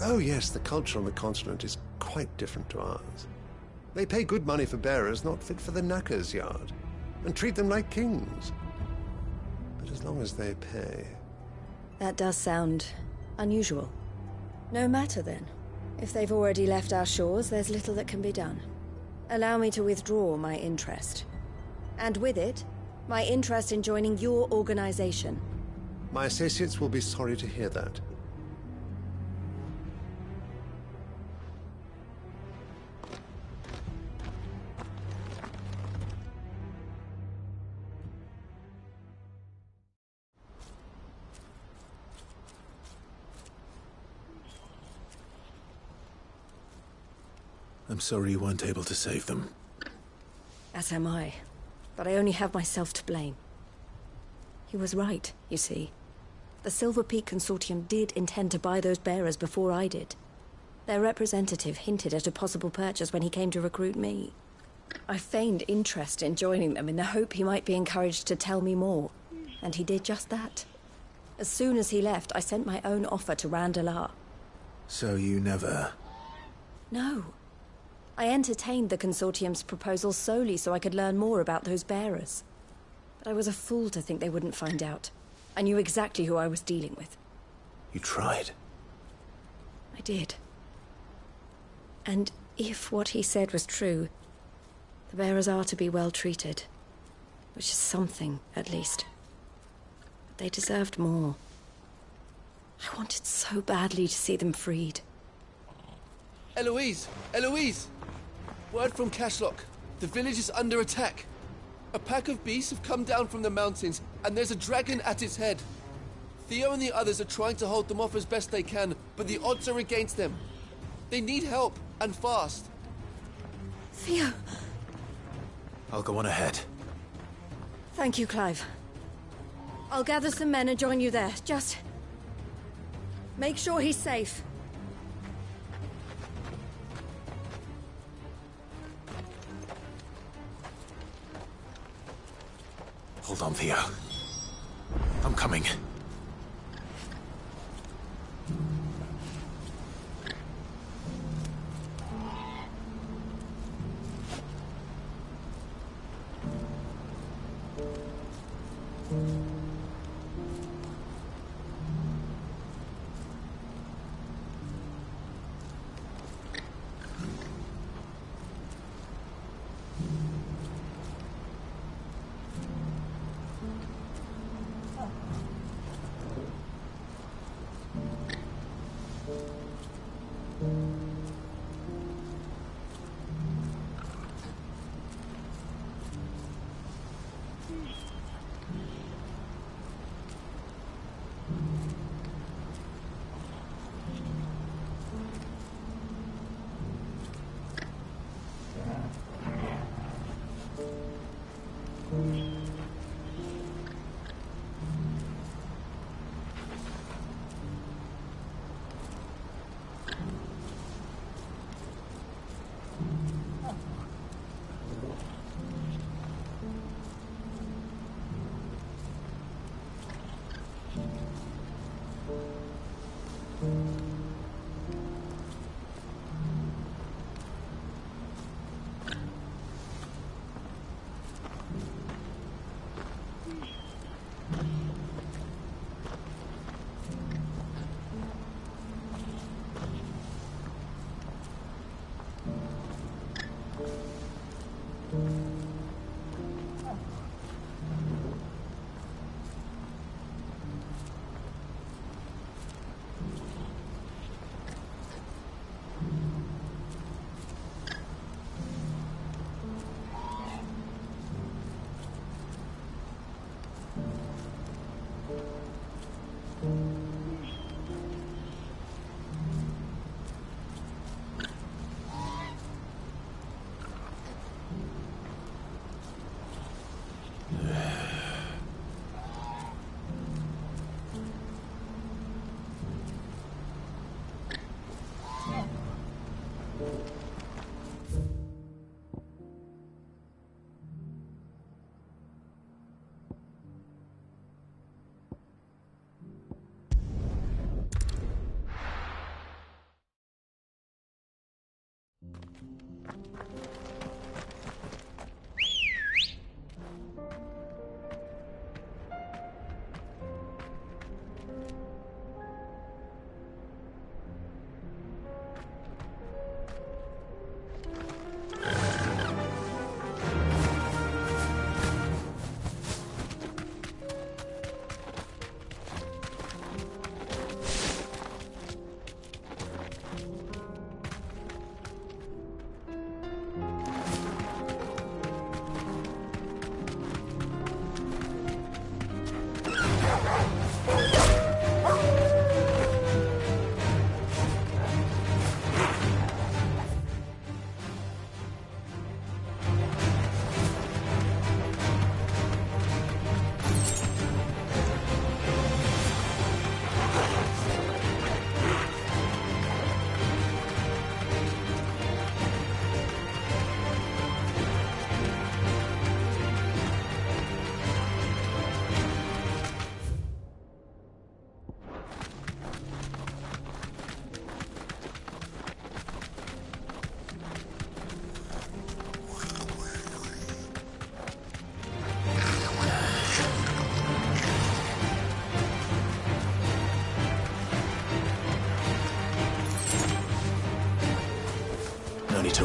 Oh yes, the culture on the continent is quite different to ours. They pay good money for bearers not fit for the knacker's yard, and treat them like kings. But as long as they pay... That does sound unusual. No matter then. If they've already left our shores, there's little that can be done. Allow me to withdraw my interest. And with it, my interest in joining your organization. My associates will be sorry to hear that. I'm sorry you weren't able to save them. As am I. But I only have myself to blame. He was right, you see. The Silver Peak Consortium did intend to buy those bearers before I did. Their representative hinted at a possible purchase when he came to recruit me. I feigned interest in joining them in the hope he might be encouraged to tell me more, and he did just that. As soon as he left, I sent my own offer to Randalar. So you never... No. I entertained the Consortium's proposal solely so I could learn more about those bearers. But I was a fool to think they wouldn't find out. I knew exactly who I was dealing with. You tried. I did. And if what he said was true, the bearers are to be well treated. Which is something, at least. But they deserved more. I wanted so badly to see them freed. Eloise! Eloise! Word from Cashlock. The village is under attack. A pack of beasts have come down from the mountains, and there's a dragon at its head. Theo and the others are trying to hold them off as best they can, but the odds are against them. They need help, and fast. Theo! I'll go on ahead. Thank you, Clive. I'll gather some men and join you there. Just... make sure he's safe. Hold on, Theo. I'm coming.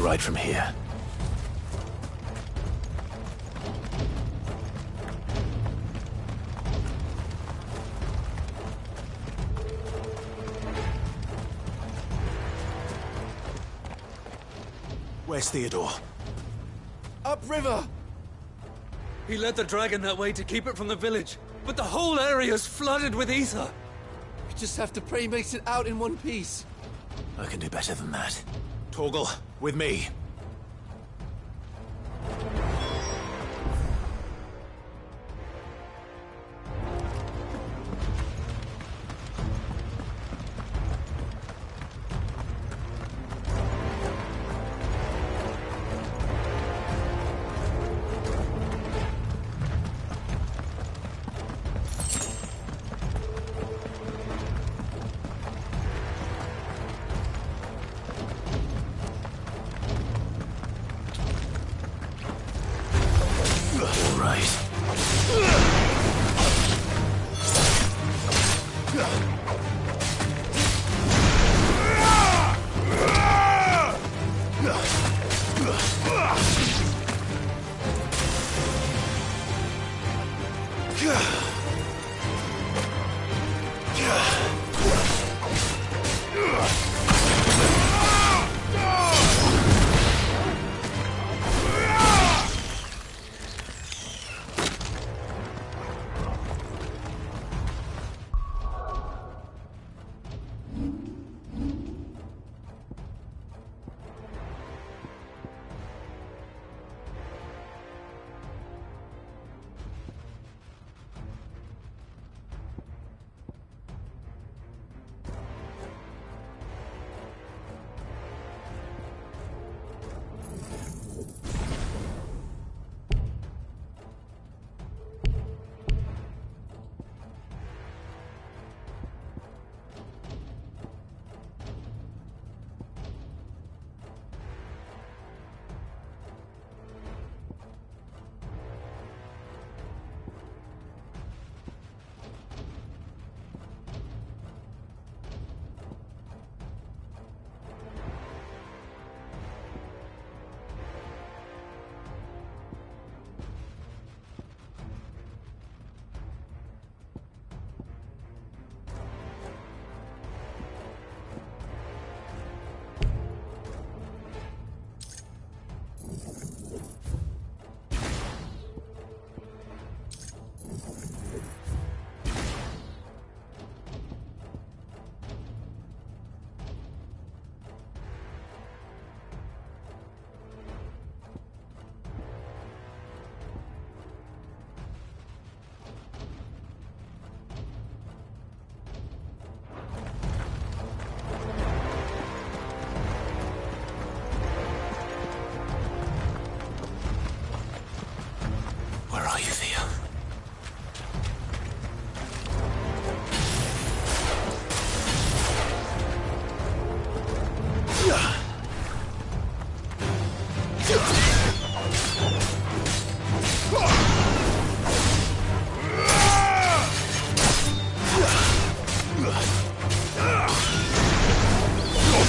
right from here. Where's Theodore? Upriver! He led the dragon that way to keep it from the village, but the whole area's flooded with ether. We just have to pray he makes it out in one piece. I can do better than that. Torgal, with me.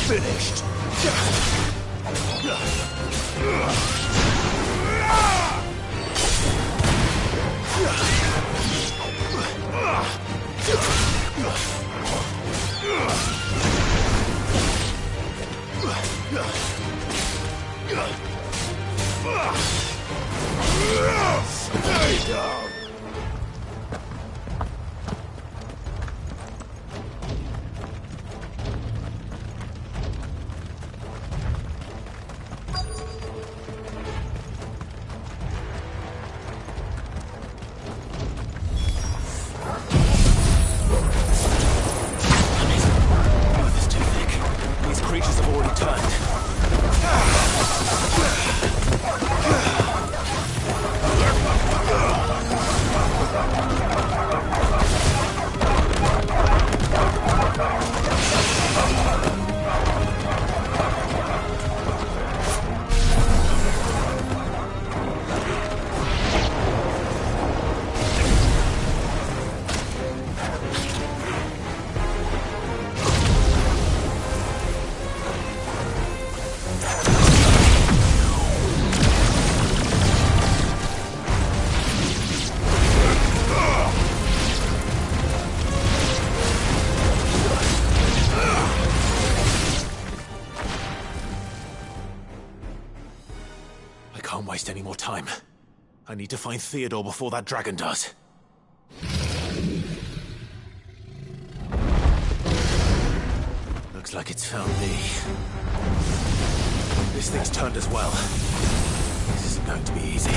Finished. Stay down. time. I need to find Theodore before that dragon does. Looks like it's found me. This thing's turned as well. This isn't going to be easy.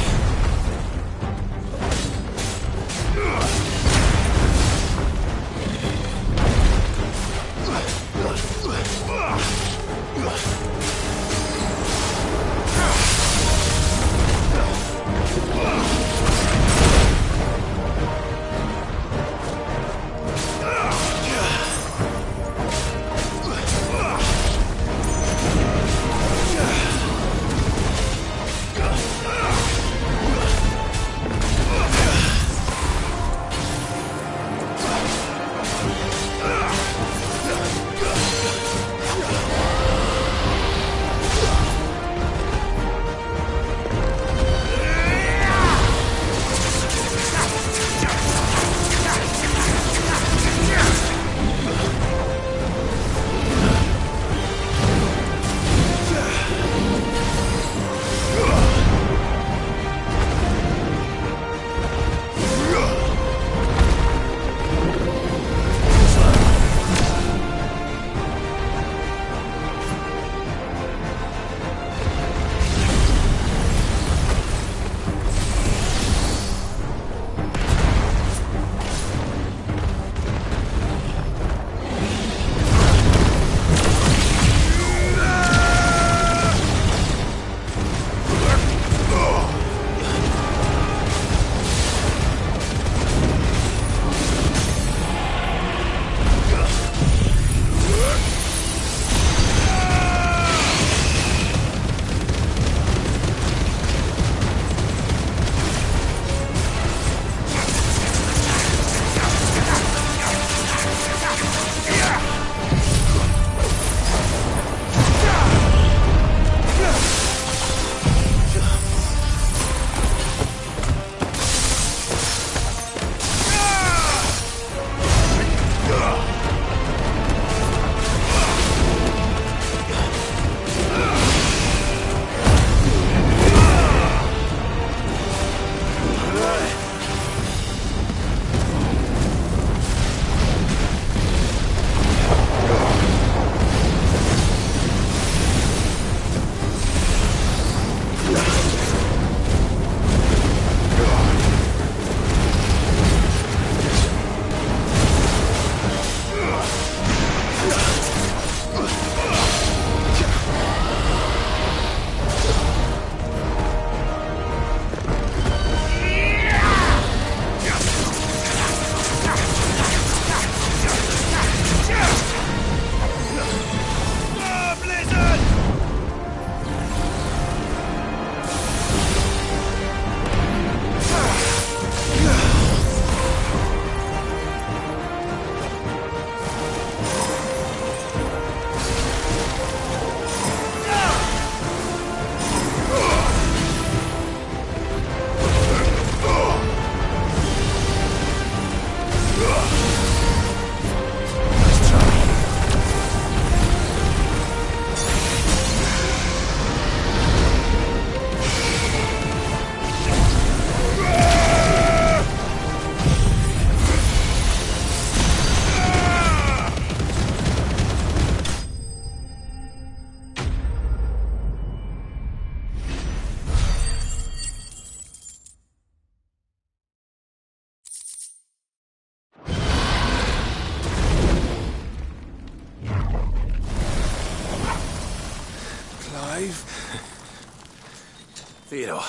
Theodore,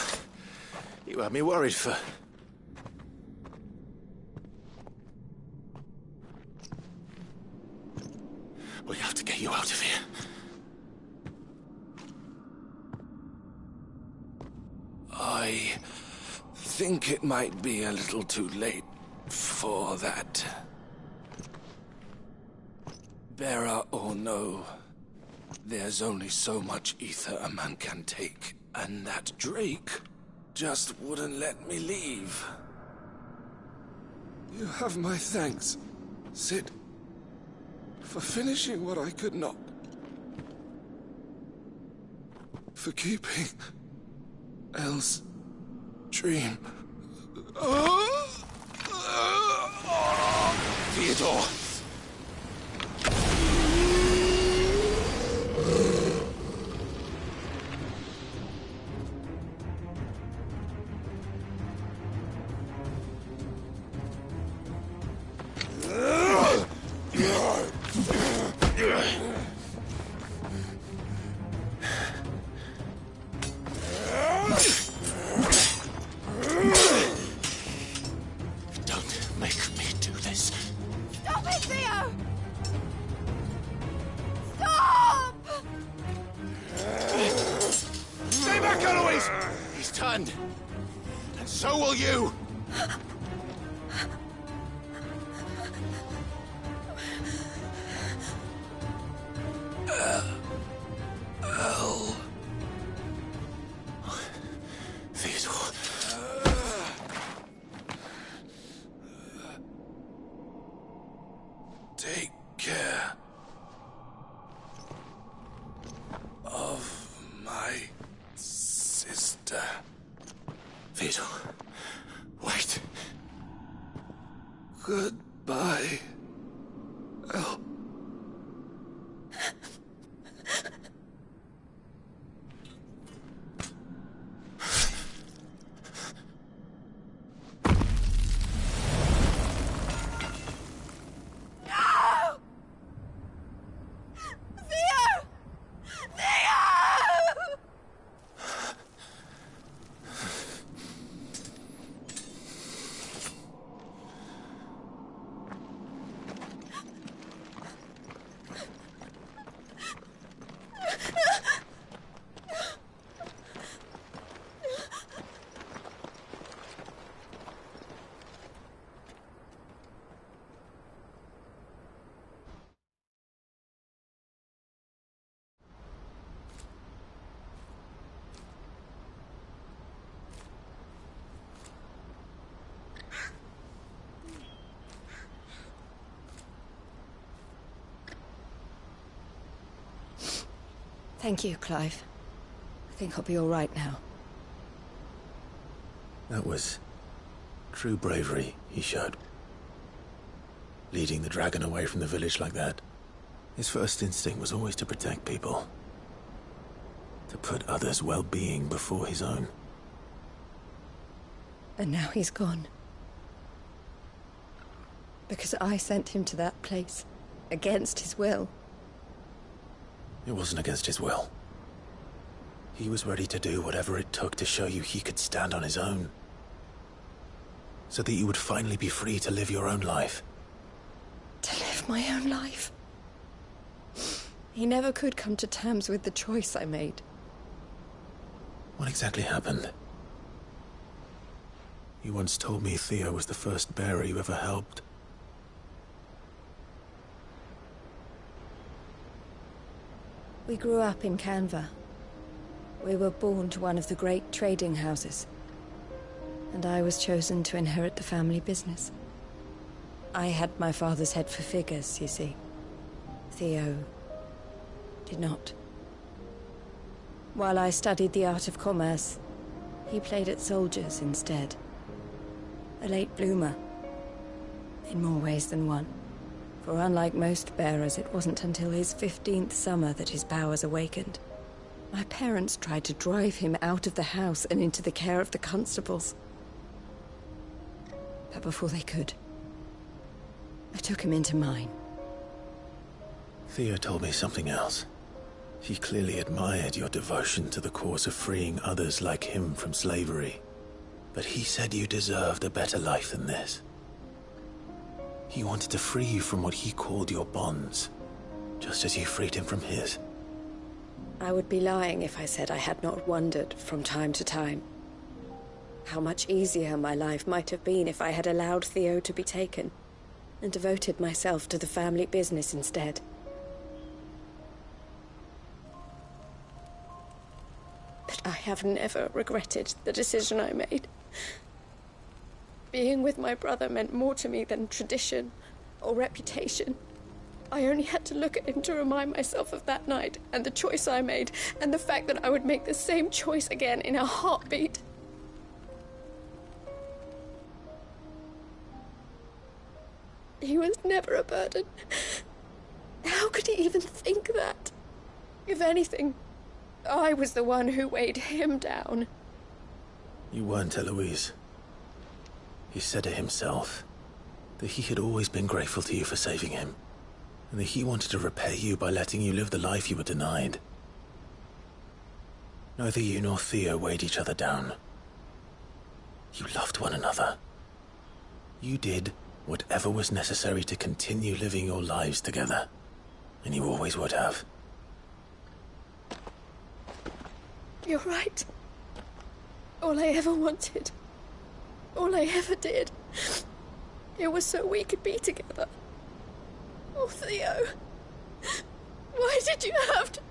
you had me worried for... We have to get you out of here. I think it might be a little too late for that. Bearer or no, there's only so much ether a man can take, and that Drake just wouldn't let me leave. You have my thanks, Sid, for finishing what I could not. For keeping Els dream. Theodore! Don't make me do this. Stop it, Theo! Stop! Stay back, Eloise! He's turned. And so will you! Theodore. Take care of my sister. Theodore, wait. Goodbye, El. No! Theo! Theo! Thank you, Clive. I think I'll be all right now. That was true bravery he showed. Leading the dragon away from the village like that. His first instinct was always to protect people. To put others' well-being before his own. And now he's gone. Because I sent him to that place, against his will. It wasn't against his will. He was ready to do whatever it took to show you he could stand on his own. So that you would finally be free to live your own life. To live my own life. He never could come to terms with the choice I made. What exactly happened? You once told me Theo was the first bearer you ever helped. We grew up in Canva. We were born to one of the great trading houses. And I was chosen to inherit the family business. I had my father's head for figures, you see. Theo did not. While I studied the art of commerce, he played at soldiers instead. A late bloomer. In more ways than one. For unlike most bearers, it wasn't until his 15th summer that his powers awakened. My parents tried to drive him out of the house and into the care of the constables. But before they could, I took him into mine. Theo told me something else. He clearly admired your devotion to the cause of freeing others like him from slavery. But he said you deserved a better life than this. He wanted to free you from what he called your bonds, just as you freed him from his. I would be lying if I said I had not wondered from time to time how much easier my life might have been if I had allowed Theo to be taken and devoted myself to the family business instead. But I have never regretted the decision I made. Being with my brother meant more to me than tradition or reputation. I only had to look at him to remind myself of that night and the choice I made and the fact that I would make the same choice again in a heartbeat. He was never a burden. How could he even think that? If anything, I was the one who weighed him down. You weren't, Eloise. He said it himself, that he had always been grateful to you for saving him, and that he wanted to repay you by letting you live the life you were denied. Neither you nor Theo weighed each other down. You loved one another. You did whatever was necessary to continue living your lives together, and you always would have. You're right. All I ever wanted, all I ever did, it was so we could be together. Oh, Theo, why did you have to...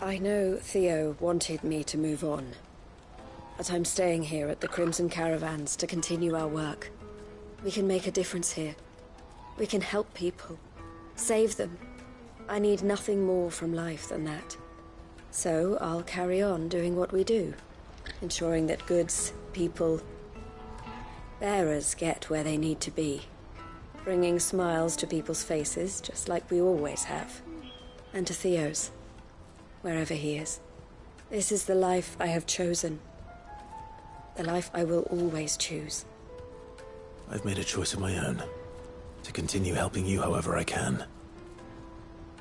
I know Theo wanted me to move on, but I'm staying here at the Crimson Caravans to continue our work. We can make a difference here. We can help people, save them. I need nothing more from life than that. So I'll carry on doing what we do, ensuring that goods, people, bearers get where they need to be, bringing smiles to people's faces just like we always have, and to Theo's. Wherever he is. This is the life I have chosen. The life I will always choose. I've made a choice of my own. To continue helping you however I can.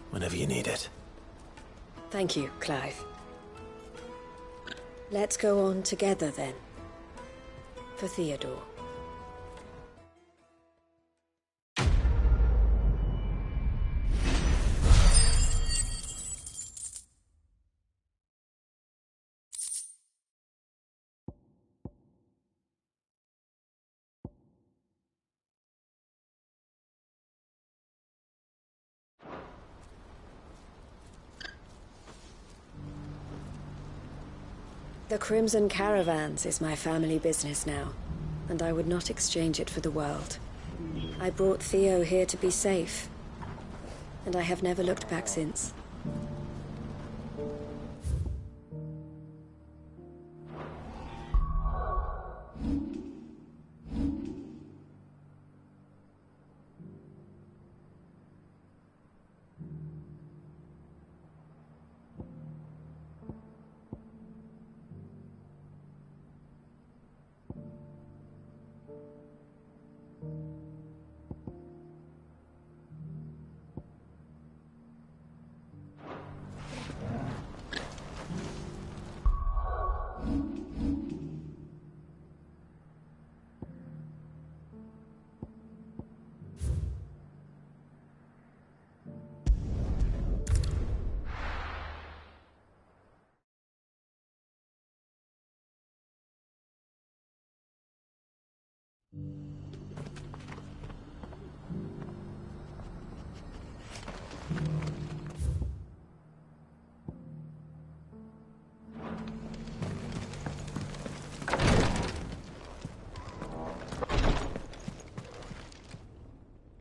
Whenever you need it. Thank you, Clive. Let's go on together then. For Theodore. The Crimson Caravans is my family business now, and I would not exchange it for the world. I brought Theo here to be safe, and I have never looked back since.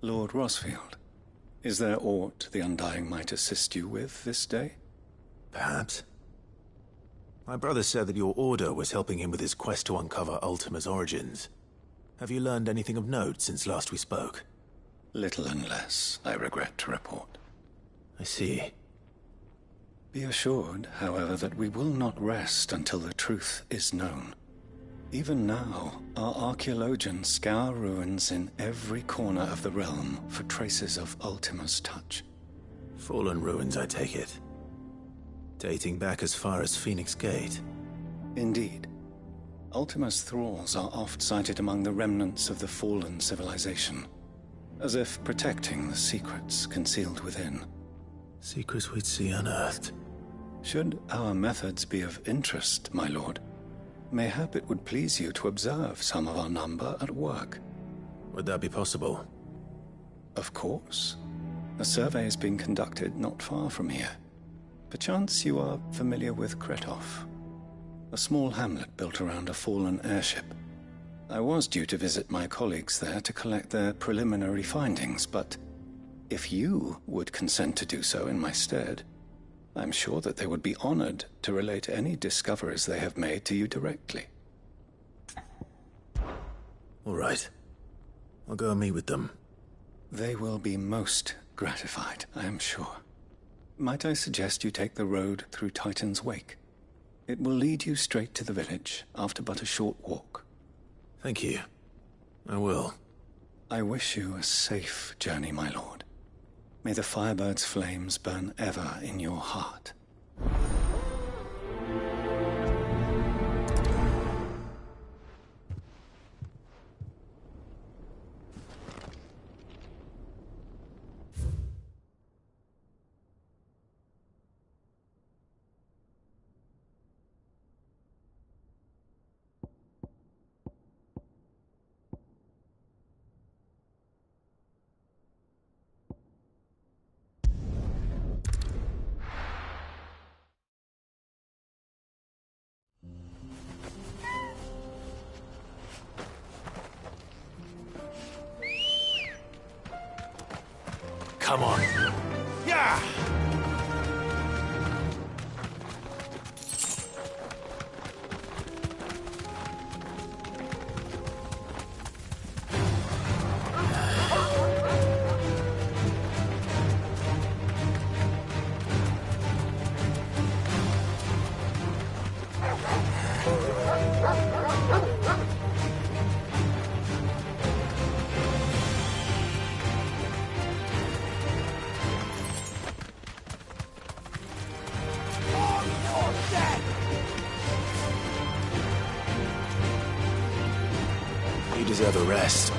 Lord Rosfield, is there aught the Undying might assist you with this day? Perhaps. My brother said that your order was helping him with his quest to uncover Ultima's origins. Have you learned anything of note since last we spoke? Little and less, I regret to report. I see. Be assured, however, that we will not rest until the truth is known. Even now, our archaeologians scour ruins in every corner of the realm for traces of Ultima's touch. Fallen ruins, I take it. Dating back as far as Phoenix Gate. Indeed. Ultima's thralls are oft sighted among the remnants of the fallen civilization, as if protecting the secrets concealed within. Secrets we'd see unearthed. Should our methods be of interest, my lord, mayhap it would please you to observe some of our number at work. Would that be possible? Of course. A survey is being conducted not far from here. Perchance you are familiar with Kretov. a small hamlet built around a fallen airship. I was due to visit my colleagues there to collect their preliminary findings, but if you would consent to do so in my stead, I'm sure that they would be honored to relate any discoveries they have made to you directly. All right. I'll go and meet with them. They will be most gratified, I am sure. Might I suggest you take the road through Titan's Wake? It will lead you straight to the village after but a short walk. Thank you. I will. I wish you a safe journey, my lord. May the Firebird's flames burn ever in your heart. Come on. Yeah! You deserve a rest.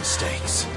mistakes.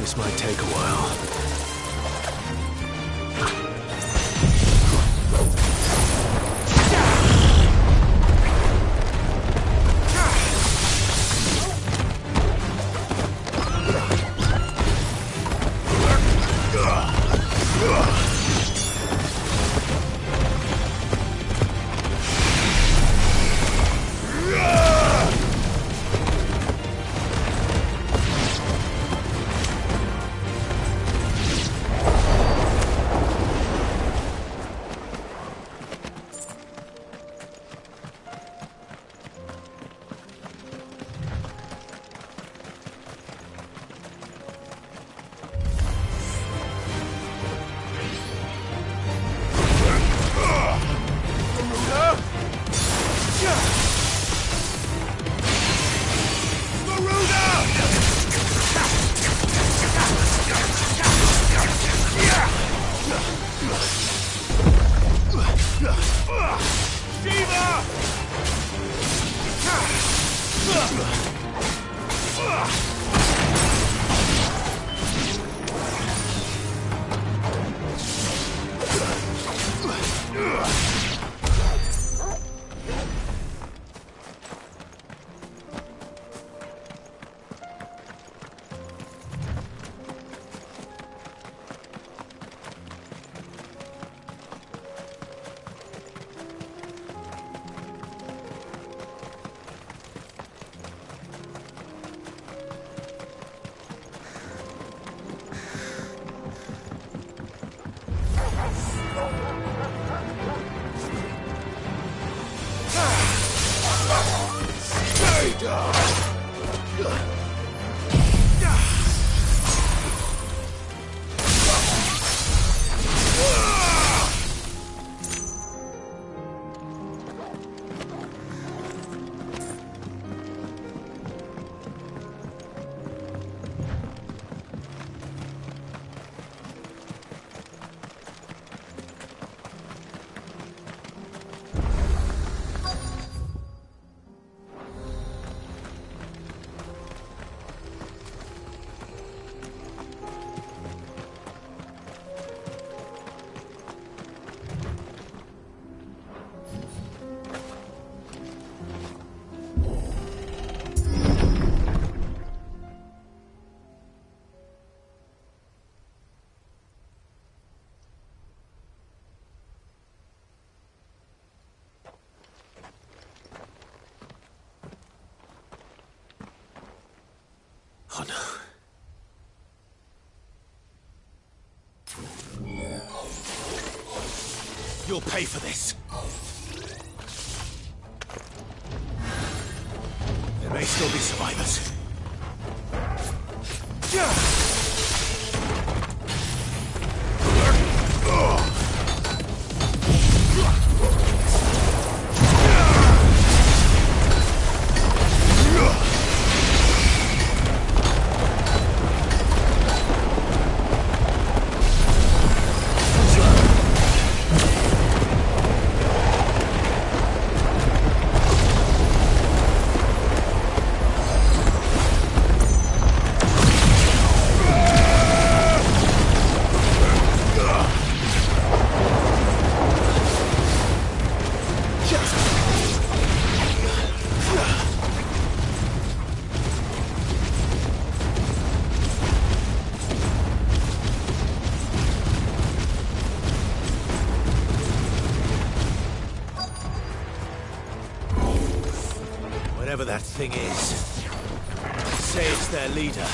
This might take a while. Oh no. You'll pay for this. There may still be survivors. Whatever that thing is, say it's their leader.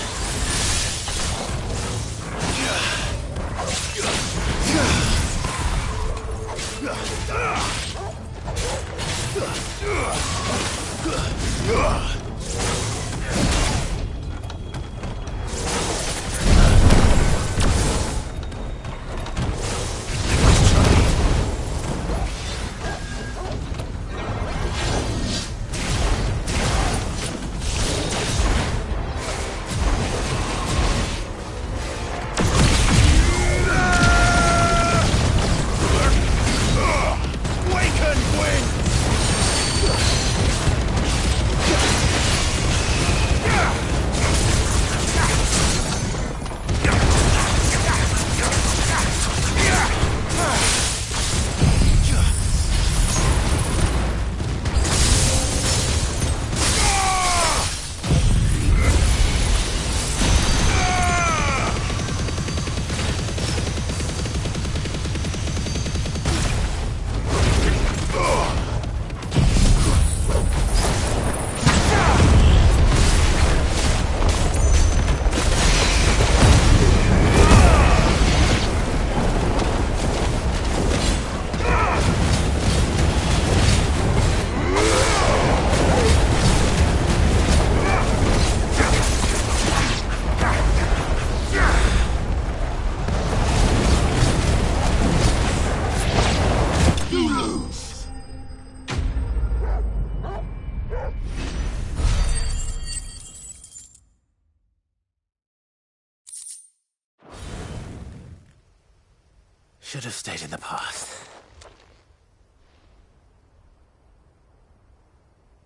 Should have stayed in the past.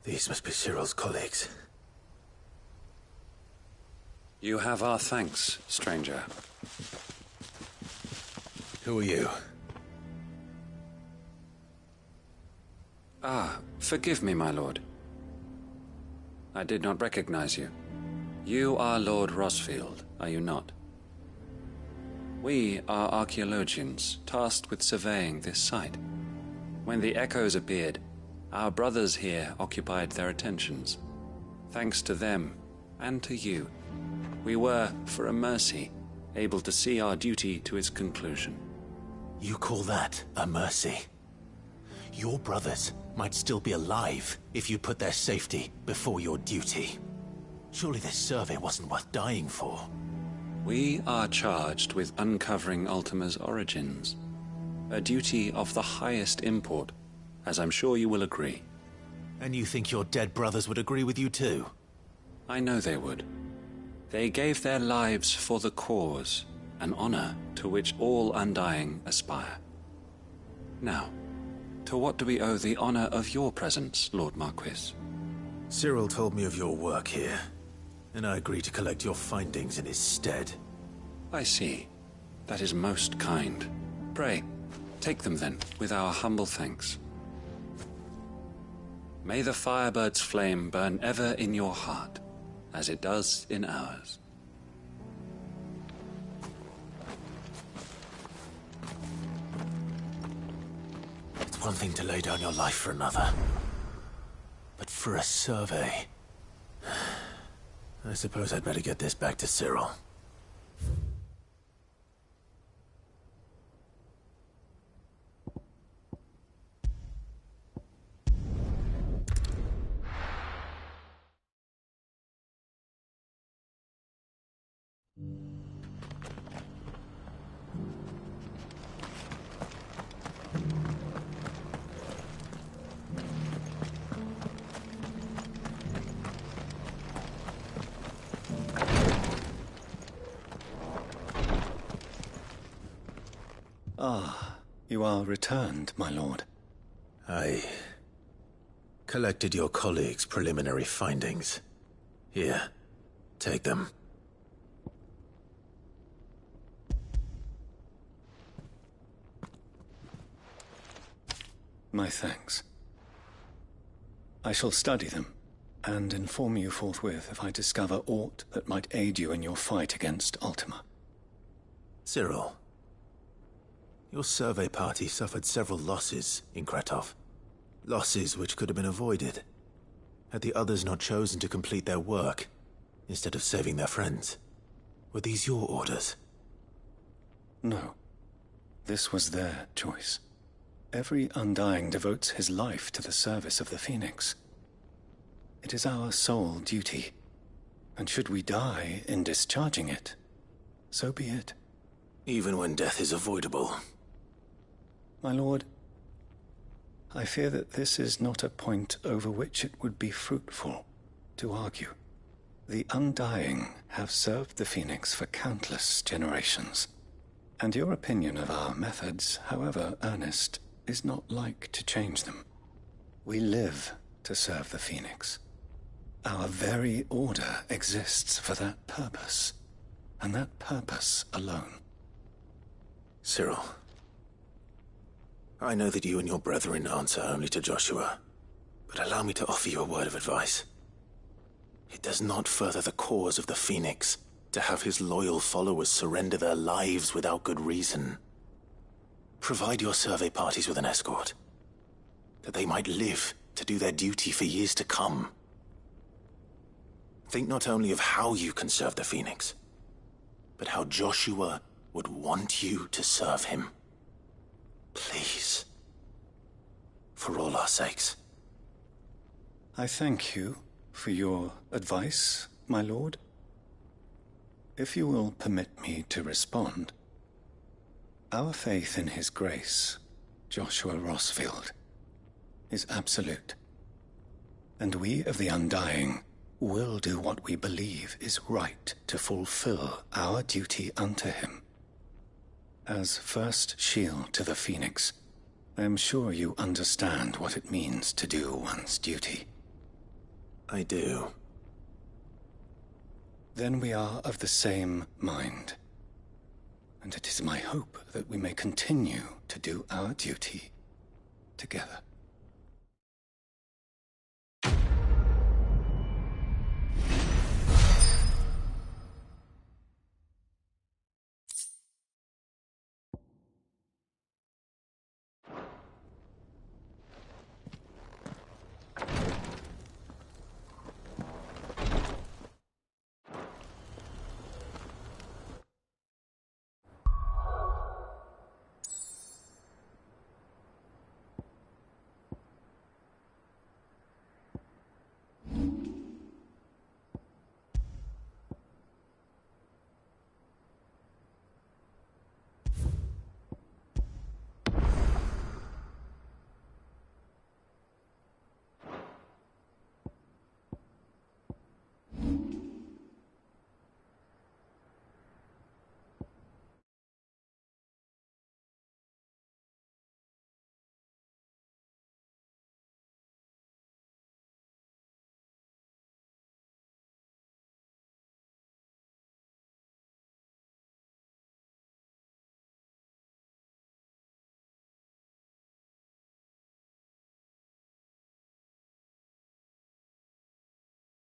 These must be Cyril's colleagues. You have our thanks, stranger. Who are you? Ah, forgive me, my lord. I did not recognize you. You are Lord Rosfield, are you not? We are archaeologians, tasked with surveying this site. When the echoes appeared, our brothers here occupied their attentions. Thanks to them, and to you, we were, for a mercy, able to see our duty to its conclusion. You call that a mercy? Your brothers might still be alive if you put their safety before your duty. Surely this survey wasn't worth dying for. We are charged with uncovering Ultima's origins. A duty of the highest import, as I'm sure you will agree. And you think your dead brothers would agree with you too? I know they would. They gave their lives for the cause, an honor to which all Undying aspire. Now, to what do we owe the honor of your presence, Lord Marquis? Cyril told me of your work here, and I agreed to collect your findings in his stead. I see. That is most kind. Pray, take them then, with our humble thanks. May the Firebird's flame burn ever in your heart, as it does in ours. It's one thing to lay down your life for another, but for a survey... I suppose I'd better get this back to Cyril. Ah, you are returned, my lord. I collected your colleagues' preliminary findings. Here, take them. My thanks. I shall study them, and inform you forthwith if I discover aught that might aid you in your fight against Ultima. Cyril, your survey party suffered several losses in Kratov. Losses which could have been avoided. Had the others not chosen to complete their work, instead of saving their friends? Were these your orders? No. This was their choice. Every Undying devotes his life to the service of the Phoenix. It is our sole duty, and should we die in discharging it, so be it. Even when death is avoidable. My lord, I fear that this is not a point over which it would be fruitful to argue. The Undying have served the Phoenix for countless generations, and your opinion of our methods, however earnest, is not like to change them. We live to serve the Phoenix. Our very order exists for that purpose, and that purpose alone. Cyril, I know that you and your brethren answer only to Joshua, but allow me to offer you a word of advice. It does not further the cause of the Phoenix to have his loyal followers surrender their lives without good reason. Provide your survey parties with an escort, that they might live to do their duty for years to come. Think not only of how you can serve the Phoenix, but how Joshua would want you to serve him. Please. For all our sakes. I thank you for your advice, my lord. If you will permit me to respond, our faith in his grace, Joshua Rossfield, is absolute. And we of the Undying will do what we believe is right to fulfill our duty unto him. As first shield to the Phoenix, I am sure you understand what it means to do one's duty. I do. Then we are of the same mind. And it is my hope that we may continue to do our duty together.